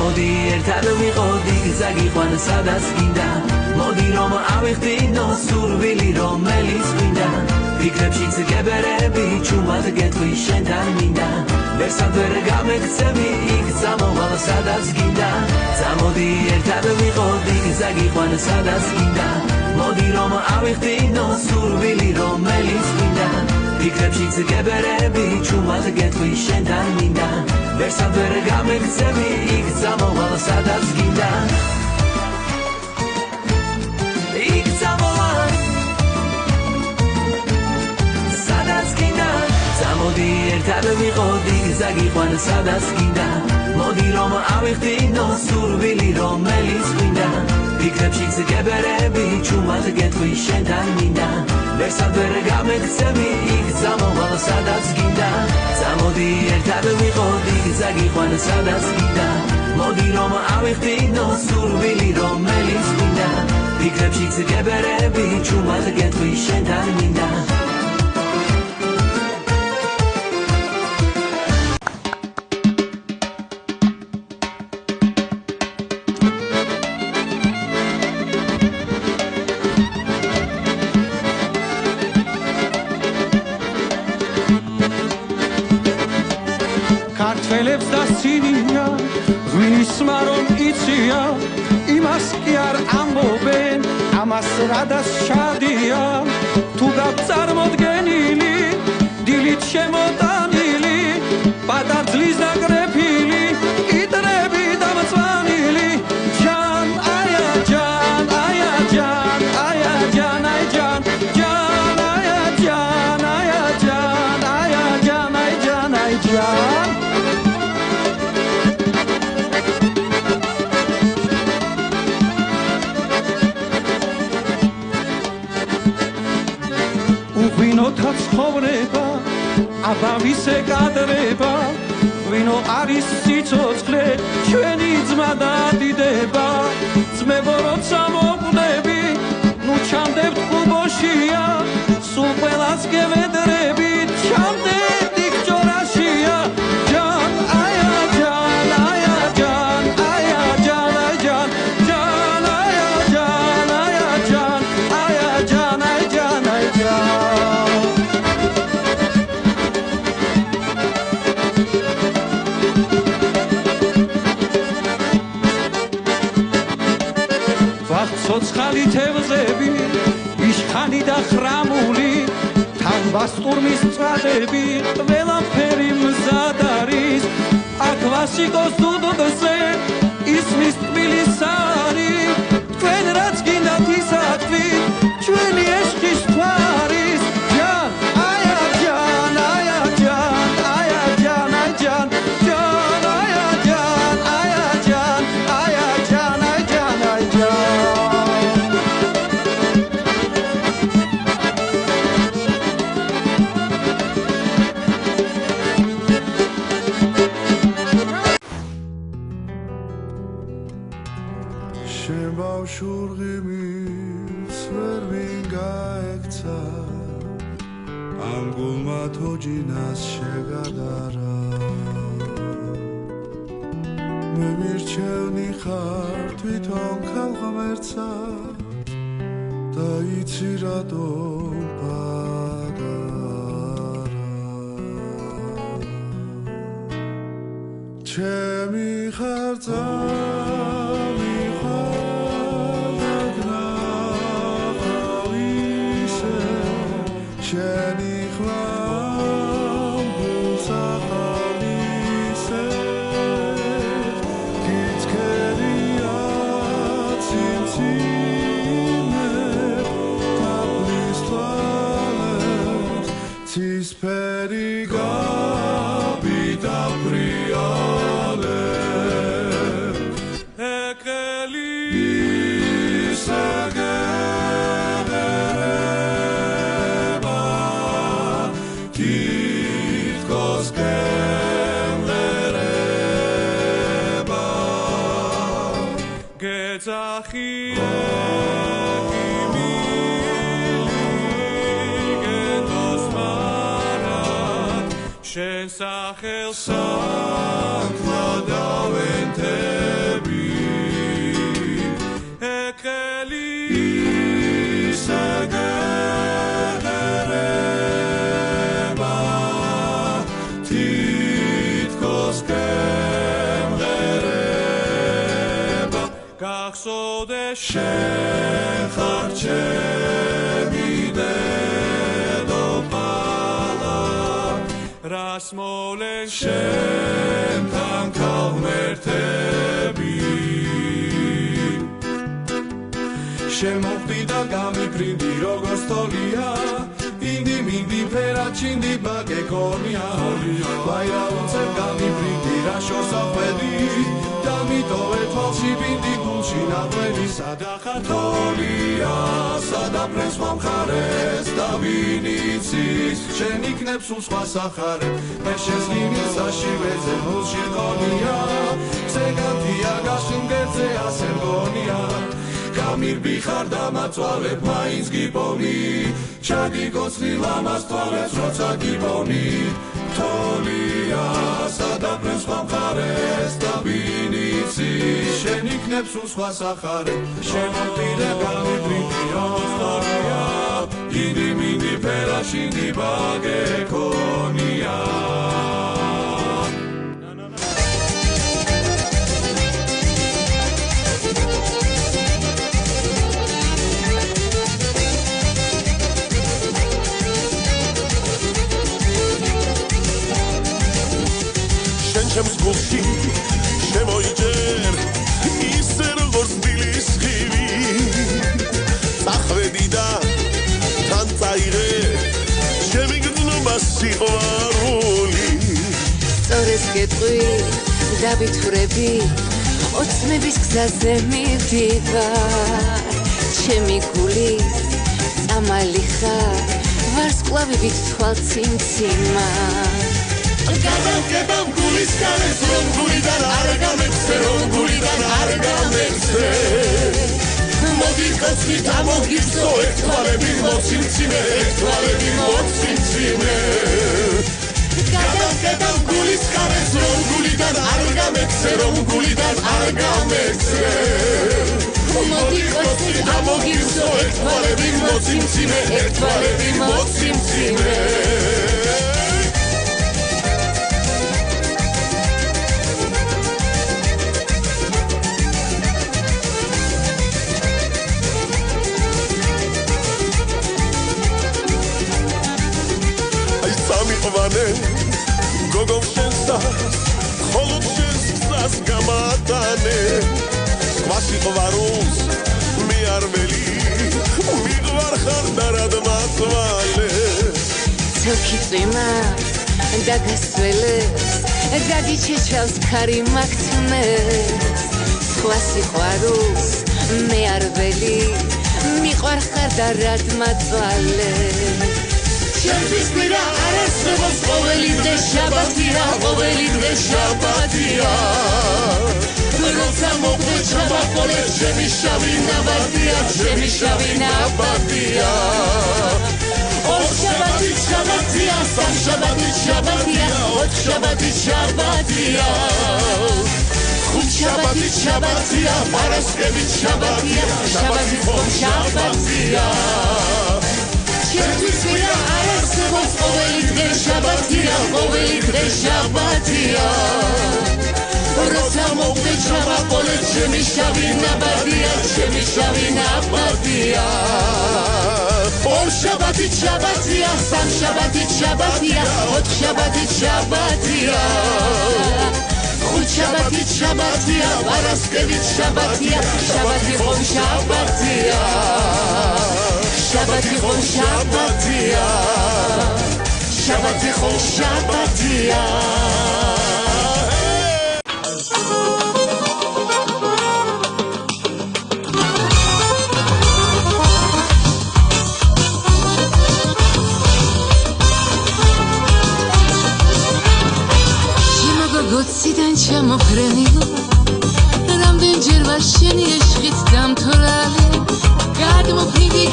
მოდი ერთად ვიყოდი გზაგიყვან სადაც გინდა მოდი რომ ავიხდინო სურვილი რომელიც გვინდა ფიქრებში გზგებერები ჩუმად გეტყვი შენთან მინდა ვერსად ვერ გამექცევი იქ წამოვალ სადაც გინდა წამოდი ერთად ვიყოდი გზაგიყვან სადაც გინდა მოდი რომ ავიხდინო სურვილი რომელიც გვინდა ფიქრებში გზგებერები ჩუმად გეტყვი შენთან მინდა ვერსად ვერ გამექცევი იქ წამოვალ სადაც გინდა იქ წამოვალ სადაც გინდა წამოდი ერთად ვიყოდი გზაგიყვან სადაც გინდა მოდი რომ ავიხდინო სურვილი რომელიც გვინდა ფიქრებში გზგებერები ჩუმად გეტყვი შენთან მინდა ვერსად ვერ გამექცევი იქ წამოვალ სადაც გინდა წამოდი ერთად ვიყოდი გზაგიყვან სადაც გინდა მოდი რომ ავიხდინო სურვილი რომელიც გვინდა ფიქრებში გზგებერები ჩუმად გეტყვი შენთან მინდა ქართველებს და სინია ღვინისმა რომ იციან იმას კი არ ამბობენ ამას რადას შადია თუ გაწარმოდგენილი დილით შემოტანილი პატარძლის დაკრეფილი კიტრები დამწვანილი ჯან აია ჯან აია ჯან აია ჯან აი ჯან ჯან აია ჯან აია ჯან აია ჯან აი ჯან აი ჯან ვინოთა ცხოვრება აბავისე გადრება ვინო არის სიცოცხლე ჩვენი ძმა და დიდება ძმებო როცა მოკვდები ნუ ჩამდებთ ხუბოშია სულ ყველას გევედრები ჩამდებთ იქ ჯორაშია ჯან აია ჯან აია ჯან აია ჯან აი ჯან ჯან აია ჯან აია ჯან აია ჯან აი ჯან აი ჯან ცოცხალი თევზები იშხანი და ხრამული თაგვასტურმის წვადები ყველაფერი მზად არის აქ ვასიკოს დუდზე ისმის ტკბილის არის თქვენ რაც გინდათ ისაქვით ჩვენი ეშხის თვარის ჯან აია ჯან აია ჯან აია ჯან აი ჯან ჯან აია ჯან აია ჯან აია ჯან აი ჯან აი ჯან შურღიმის ვერ ვინგაექცა ამ გულმა თოჯინას შეგადარა მე მირჩევნი ხარ თვითონ ხალხმერცა და იცი რატომ პატარა ჩემი ხარ შენი ხვამ გულსახალისე გიჩქერია ციმციმე თაფლის თვალებს ცისფერი გაბი დაბრიალებს ეკელი შენ სახელს საქმე დავენთები ეკელი საგერება თითქოს გემღერება გახსოვდე შენ ხარ ჩემი დედოფალა რას მოლენ შენთან ქალღმერთები შემოხვდი და გამიფრინდი როგორც თოლია ინდი მინდი ფერად ჩინდი ბაგეკონია ვაირა უცებ გამიფრინდი რა შორს ახვედი დამიტოვე თვალში ბინდი გულში ნახვედი სადახარ თოლია სადაფრენს მომხარეს და ვინ იცის შენ იქნებ სულ სხვა სახარებ მე შენს ლინის აშივეზე მულში რკონია ზეგანთია გაშინგეზე ასე მგონია გამირბი ხარ და მაწვალებ მაინც გიპონი ჩაგიკოცნი ლამას თვალებს როცა გიპონი თოლია სადაფრენს მომხარეს და ვინ იცის შენ იქნებ სულ სხვა სახარებ შემოდი და გამიფრინდი როგორც თოლია ინდი მინდი ფერაშინდი ბაგეკონია შემოიჯერ ისე როგორც დილის ხივი წახვედი და თან წაიღე ჩემი გრძნობა სიყვარული სწორეს გეტყვი დავითვრები ოცნების გზაზე მივდივარ ჩემი გულის წამალი ხარ ვარსკვლავებით თვალციმციმა გადავკეტავ გულის კანეს რომ გულიდან არ გამეცე რომ გულიდან არ გამეცე მოდი კაცით ამოგიწო ერთვალები მოციმციმე ერთვალები მოციმციმე გადავკეტავ გულის კანეს რომ გულიდან არ გამეცე რომ გულიდან არ გამეცე მოდი კაცით ამოგიწო ერთვალები მოციმციმე ერთვალები მოციმციმე გოგო შენსა ხოლოდ შენს გზას გამატანე სხვა სიყვარულს მე არ ველი მიყვარ ხარ და რად მაწვალე ცელქი წვიმა და გასველეს გაგიჩეჩავს ქარი მაგთმეს სხვა სიყვარულს მე არ ველი მიყვარ ხარ და რად მაწვალე ჩემთვის კვირა არ არსებობს ყოველი დღე შაბათია ყოველი დღე შაბათია როცა მოყვე ჩამაყოლე ჩემი შავი ნაბატია ჩემი შავი ნაბატია ორ შაბათი შაბათია სამ შაბათი შაბათია ოთხ შაბათი შაბათია ხუთ შაბათი შაბათია პარასკევი შაბათია შაბათი ხომ შაბათია ჩემთვის კვირა არ არსებობს ყოველი დღე შაბათია ყოველი დღე შაბათია როცა მოყვე ჩამაყოლე ჩემი შავი ნაბატია ჩემი შავი ნაბატია ორ შაბათი შაბათია სამ შაბათი შაბათია ოთხ შაბათი შაბათია ხუთ შაბათი შაბათია პარასკევი შაბათია შაბათი ხომ შაბათია შაბათი ხომ შაბათია შაბათი ხომ შაბათია გოციდან ჩამოფრენილო რამდენჯერ ვარ შენი ეშხით დამთვრალი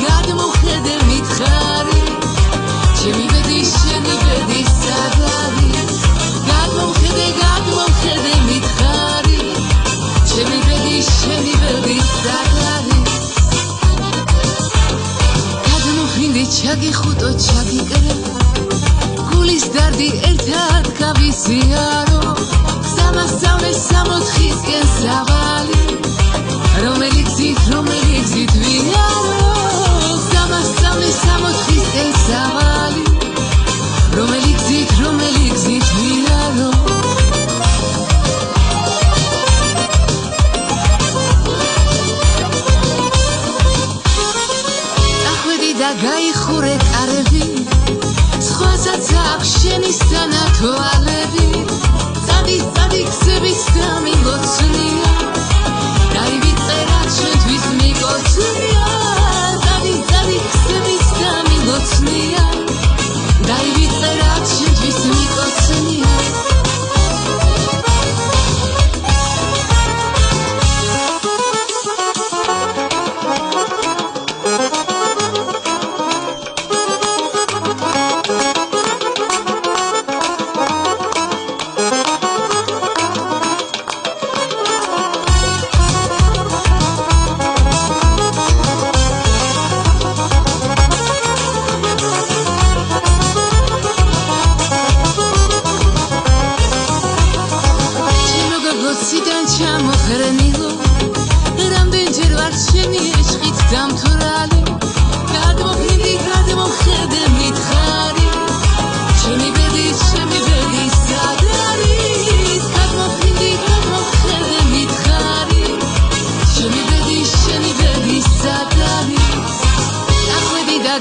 გადმოხედე მითხარი ჩემი ბედი შენი ბედი სადარი გადმოხედე მითხარი ჩემი ბედი შენი ბედი სადარი გადმოხედე ჩაგიხუტო ჩაგიკრე გულის დარდი ერთად გავიზიარო სამასწავლე სამოთხისკენ სავალი რომელი გზით ვიარო სამასწავლე სამოთხისკენ სავალი რომელი გზით ვიარო ახვედი და გაიხურე კარები სხვასაც აქვს შენი სანათვალები წადი გზების გამიგოცნია დაივიწყე რაც შენთვის მიგოცნია წადი გზების გამიგოცნია დაივიწყე რაც შენთვის მიგოცნია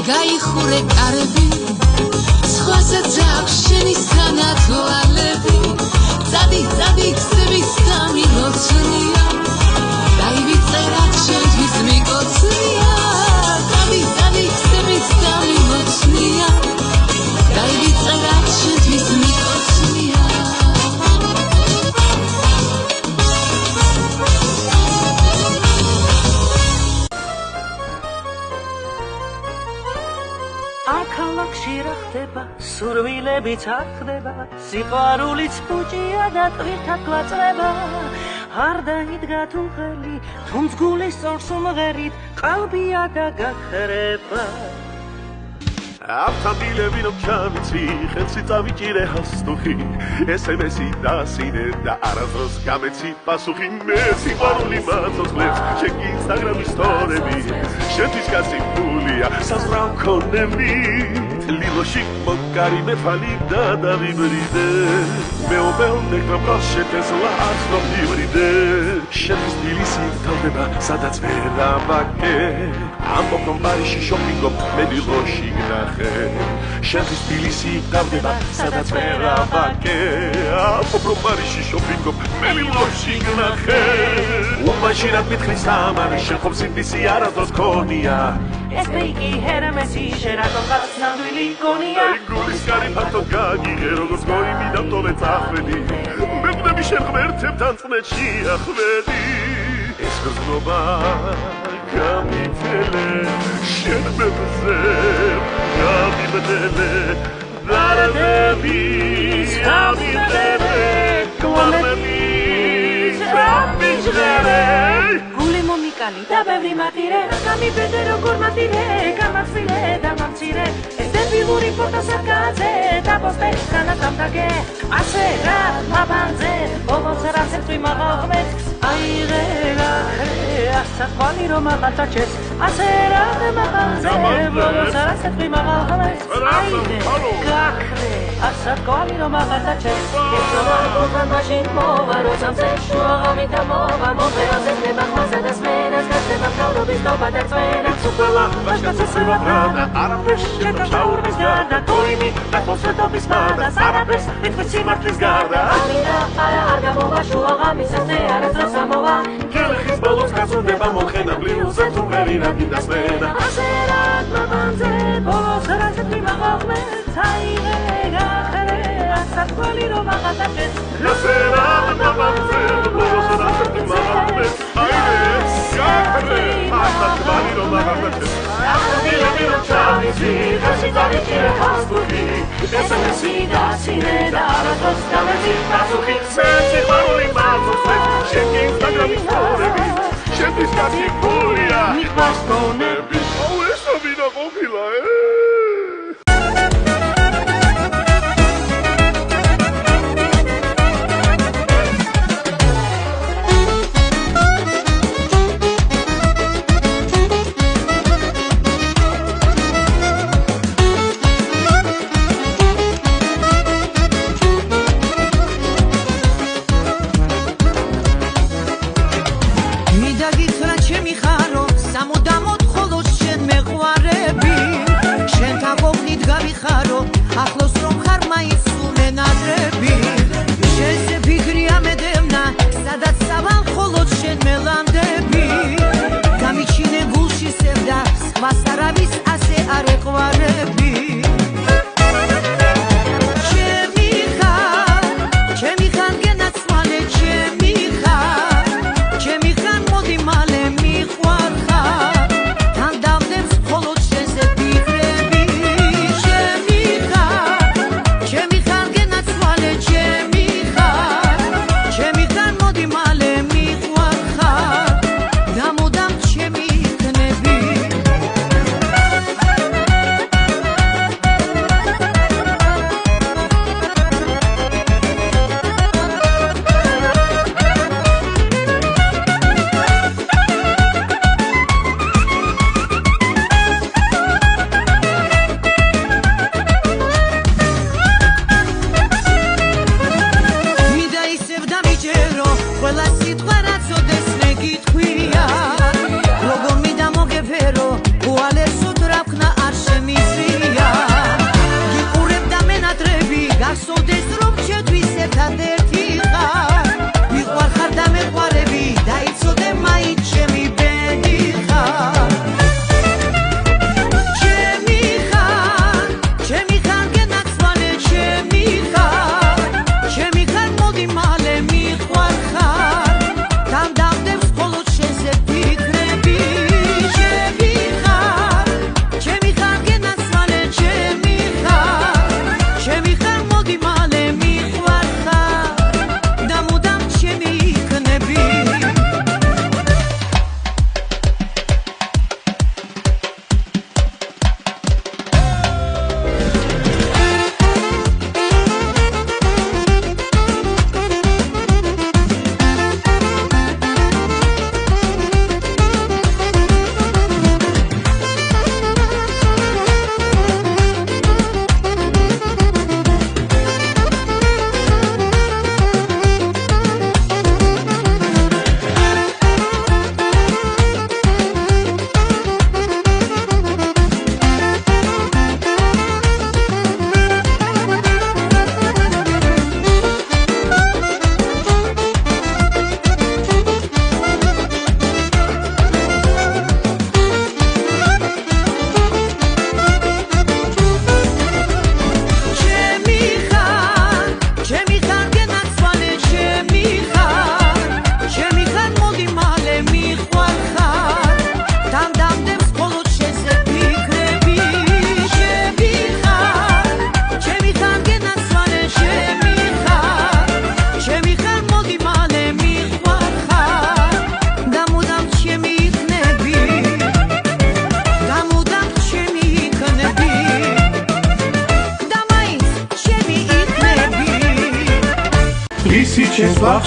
გაიხურე კარები სხვასაც აქვს შენი სანათვალები წადი ხსების გამილოცნია დაივიწყე რაც შენთვის მიკოცნია წადი ხსების გამილოცნია დაივიწყე რაც შენთვის მიკოცნია ქალაქში რა ხდება, სურვილებიც არ ხდება, სიყვარულიც ფუჭია და ტვირთად გვაწრება. არ დაიდგა თუ ხელი, თუმც გულის სწორს უმღერით, ყალბია და გაქრება. ავთამილები რომ ჩამიცი, ხელში წავიჭირე ჰასტუხი, SMS-ი დასინე და არასდროს გამეცი პასუხი, მე სიყვარული მაწოწყლებს, შენ კი ინსტაგრამის სტორები, შენთვის გაციფულია საზღვრა მქონები, ლილოში მოკარი მეფალი და დავიბრიდე, მეუბელ ნეკროპას შეთესლა არც რომ მივრიდე, შენთვის თბილისი თავდება, სადაც ვერ ავაკე, ამბობ რომ პარიზში შოპინგობ, მე ლილოში გნახე, შენთვის თბილისი თავდება, სადაც ვერ ავაკე, ამბობ რომ პარიზში შოპინგობ, მე ლილოში გნახე, უმაშინად მითხრი სამარი, შენ ხომ სინდისი არასდროს ქონია, ეს პეიკი ჰერმესი, შენ რატომ ხარც ნამდვილი გონია, გულის კარი ფართოდ გაგიღე, როგორც გოი მიდამტოლე წახვედი, მეყდები შენ ღმერთებთან წნეთში ახვედი, ეს გრძნობა გამიწელე, შენ მეფზე გამიბდელე, დარდების გამიბდელე, გვამების გამიჟღერე, გული მომიკალი და ბევრი მატირე, გამიბედე როგორ მატირე, გამაცილე და გამცირე, ეს დებილური ფოტოსაკაძე და პოსტე განათამთაგე, ასე რა მაბანძე, ბოლოს რასებს ვიმაღალხმეთ, აიღე ასად ყვალი რომ აღაწაჩეს, ასე რა მაბანძე, ბოლოს რასებს ვიმაღალხმეთ, აიღე გაქრე, ასად ყვალი რომ აღაწაჩეს, ეცოლა გულთან მაშინ მოვა, როცა შუაღამი და მოვა, მომღერალზე ხდება ხმასა და სმენას, გასდება მთავრობის ნობა და წვენაც, უყველა ვაჟკაცის სევაბრანა, არაფერს შედა ჩაურმის გარდა, ტოიმი და ხოსრდობის მადას, არაფერს მითქვის სიმართლის გარდა, ამინა არა არ გამოვა შუაღამისაზე არასდროს ამოვა, გელხის ბოლოს გაწუნდება მოხენაბლი უზე თუ ღერი რა გინდა სმენა, ასე რად მაბანძე, ბოლოს რასეთ ვიმაღალხმეთ, აიღე გახერე, ასად ყვალი რომ აღაწაჩეს, ასე რად მაბანძე, ბოლოს რასეთ ვიმაღალხმეთ, აიღე გახერე, ასად ყვალი რომ აღაწაჩეს, ავთამილები რომ ჩამიცი, ხელში წავიჭირე ჰასტუხი, SMS-ი დასინე და არასდროს გამეცი პასუხი, მე სიყვარული მაწოწყლებს, შენ კი ინსტაგრამის სტორები, შენთვის გაციფულია მიყვარს გონები, ესა ვინა ყოფილა, მიდაგითხრა ჩემი ხარო, სამუდამოდ ხოლ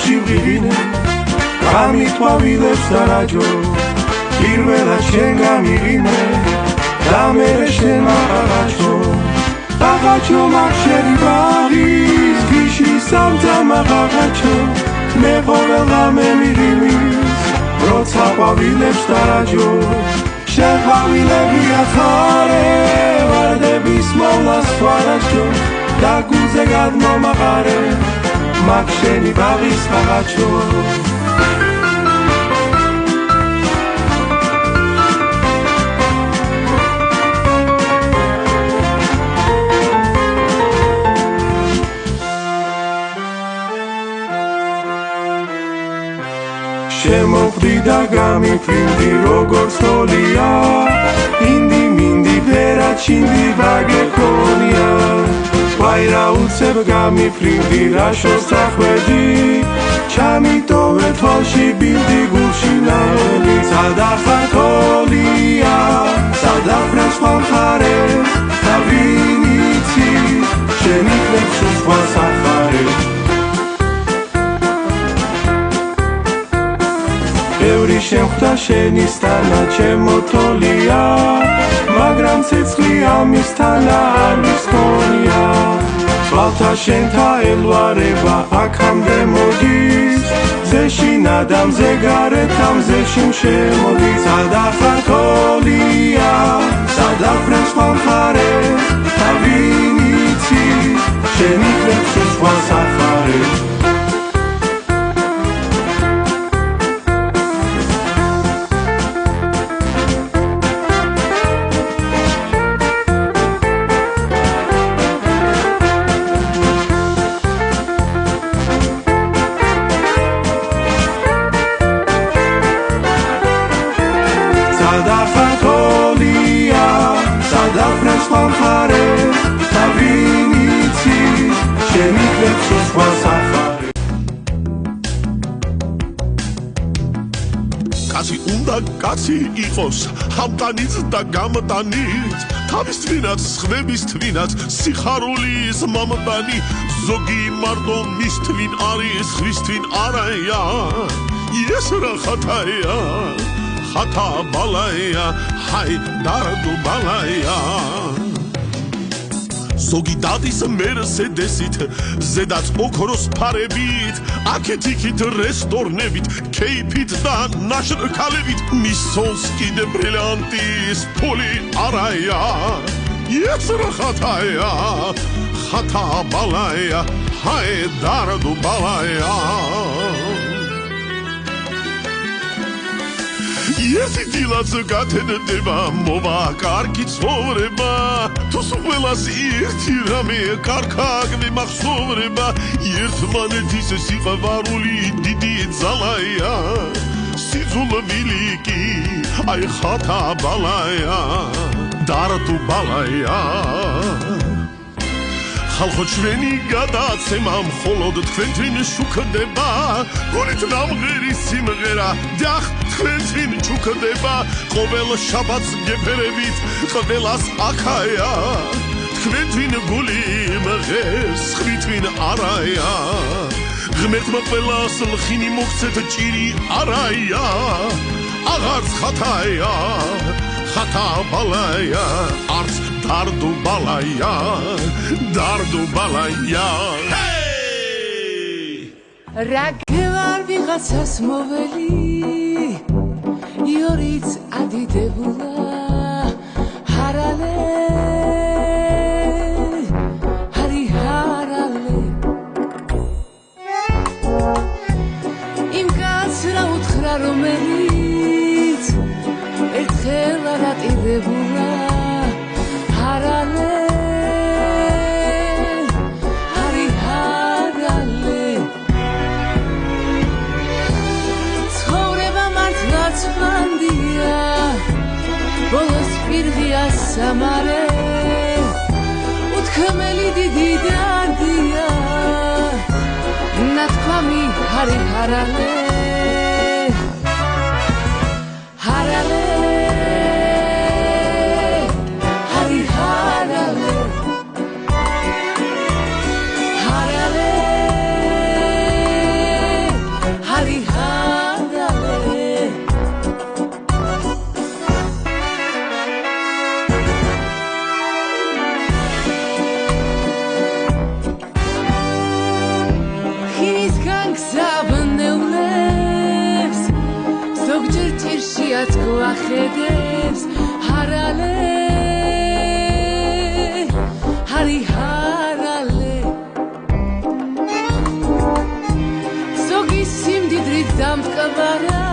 ხალხში ვიღინე გამითვალილებს დარაჯო პირველად შენ გამიღიმე და მერე შენ აღაჩო აღაჩო მაგ-შენი ბაღის გიში სამძამა აღაჩო მე ყოველდღა მე მიღიმის როცა ყვავილებს დარაჯო შენ ყვავილები ახარე ვარდების მოვლას ვარაჯო და გულზე გადმომაყარე მაგ-შენი ბაღის აღაჩო შემოხვდი და გამიფრინდი როგორც თოლია ინდი მინდი ფერად ჩინდი ვაგექონია ვაირა უცებ გამიფრინდი რა შორს ახვედი ჩამიტოვე თვალში ბილდი გულში ნაველი სადახარ თოლია სადაფრა სხვა მხარე და ვინ იცი შენ იქნებ სხვა სახარე ბევრი შემხვდა შენისთანა ჩემო თოლია მაგრამ ცეცხლი ამისთანა არ მისქონია თვალთა შენთა ელვარება აქამდე მოდის ზეშინა და მზე გარეთ ამ ზეშინ შემოდის სადახარ თოლია სადაფრა სხვა მხარე და ვინ იცი შენ იქნებ სხვა სახარე კაცი იყოს ჰამტანიც და გამტანიც თავის თვინაც სხვების თვინაც სიხარულის მამტანი ზოგი მარტო მის თვინ არის ხვის თვინ არაა ეს რა ხათაია ხათა ბალაია ჰაი დარდუ ბალაია ზოგი დადის მერსედესით ზედაც ოქროს ფარებით აქეთ იქით რესტორნებით ქეიფით და ნაშრქალებით მის სოლს კიდე ბრილიანტის ფული არაა ეს რა ხათაია ხათა ბალაია ჰაი დარდუ ბალაია ეს დილაც გათენდება მოვა კარგი ცხოვრება თუ ყველას ერთი რამე კარგად მახსოვრება ერთმანეთის სიყვარული დიდი ძალაია სიძულვილი კი აი ხათა ბალაია დარდუ ბალაია ხალხო ჩვენი გადაცემა მხოლოდ თქვენთვინ შუქდება გულით ნამღერი სიმღერა დახ თქვენთვინ ჩუქდება ყოველ შაბათს გეფერებით ყველას აქაა თქვენთვინ გული მღერს ხვითვინ არაა ღმერთმა ყველას ლხინი მოგცეთ ჭირი არაა აღარც ხათაია ხათა ბალაია არც დარდუ ბალაია დარდუ ბალაია რა გევარ ვიღაცას მოველი იორიც ადიდებულა ჰარალე ჰარი ჰარალე იმ კაცს რა უთხრა რომელიც ერთხელ არატირებულა ჰარალე ჰარი ჰარალე ცხოვრება მართლაც ფანდია ბოლოს პირდია სამარე უთქმელი დიდი დარდია ნათქვამი ჰარი ჰარალე ჰარალე ახედებს ჰარალე ჰარი ჰარალე ზოგი სიმდიდრით დამტკბარა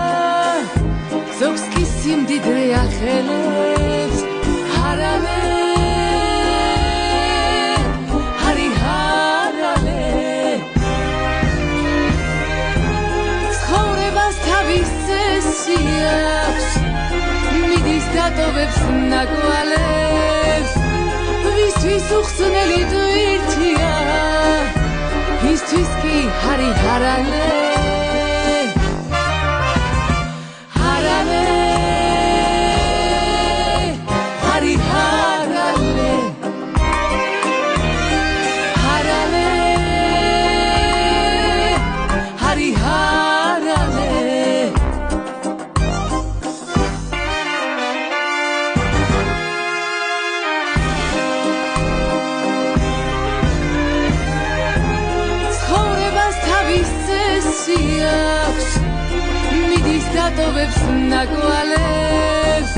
ზოგს კი სიმდიდრე ახელებს ჰარალე ჰარი ჰარალე ცხოვრებას თავის წესი აქვს მიდის დატოვებს ნაკვალებს ვისთვის უხსნელი ტვირთია ისთვის კი ჰარი ჰარალე ჰარალე ჰარი ჰარალე ჰარალე ჰარი ჰარალე აქვს მიდის დატოვებს ნაკვალებს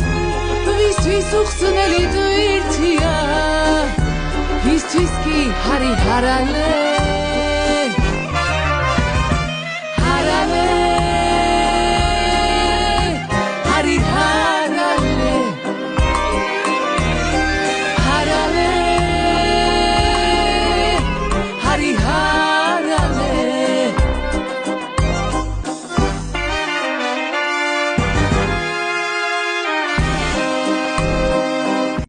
ვისთვის უხსნელი ტვირთია ისთვის კი ჰარი ჰარალე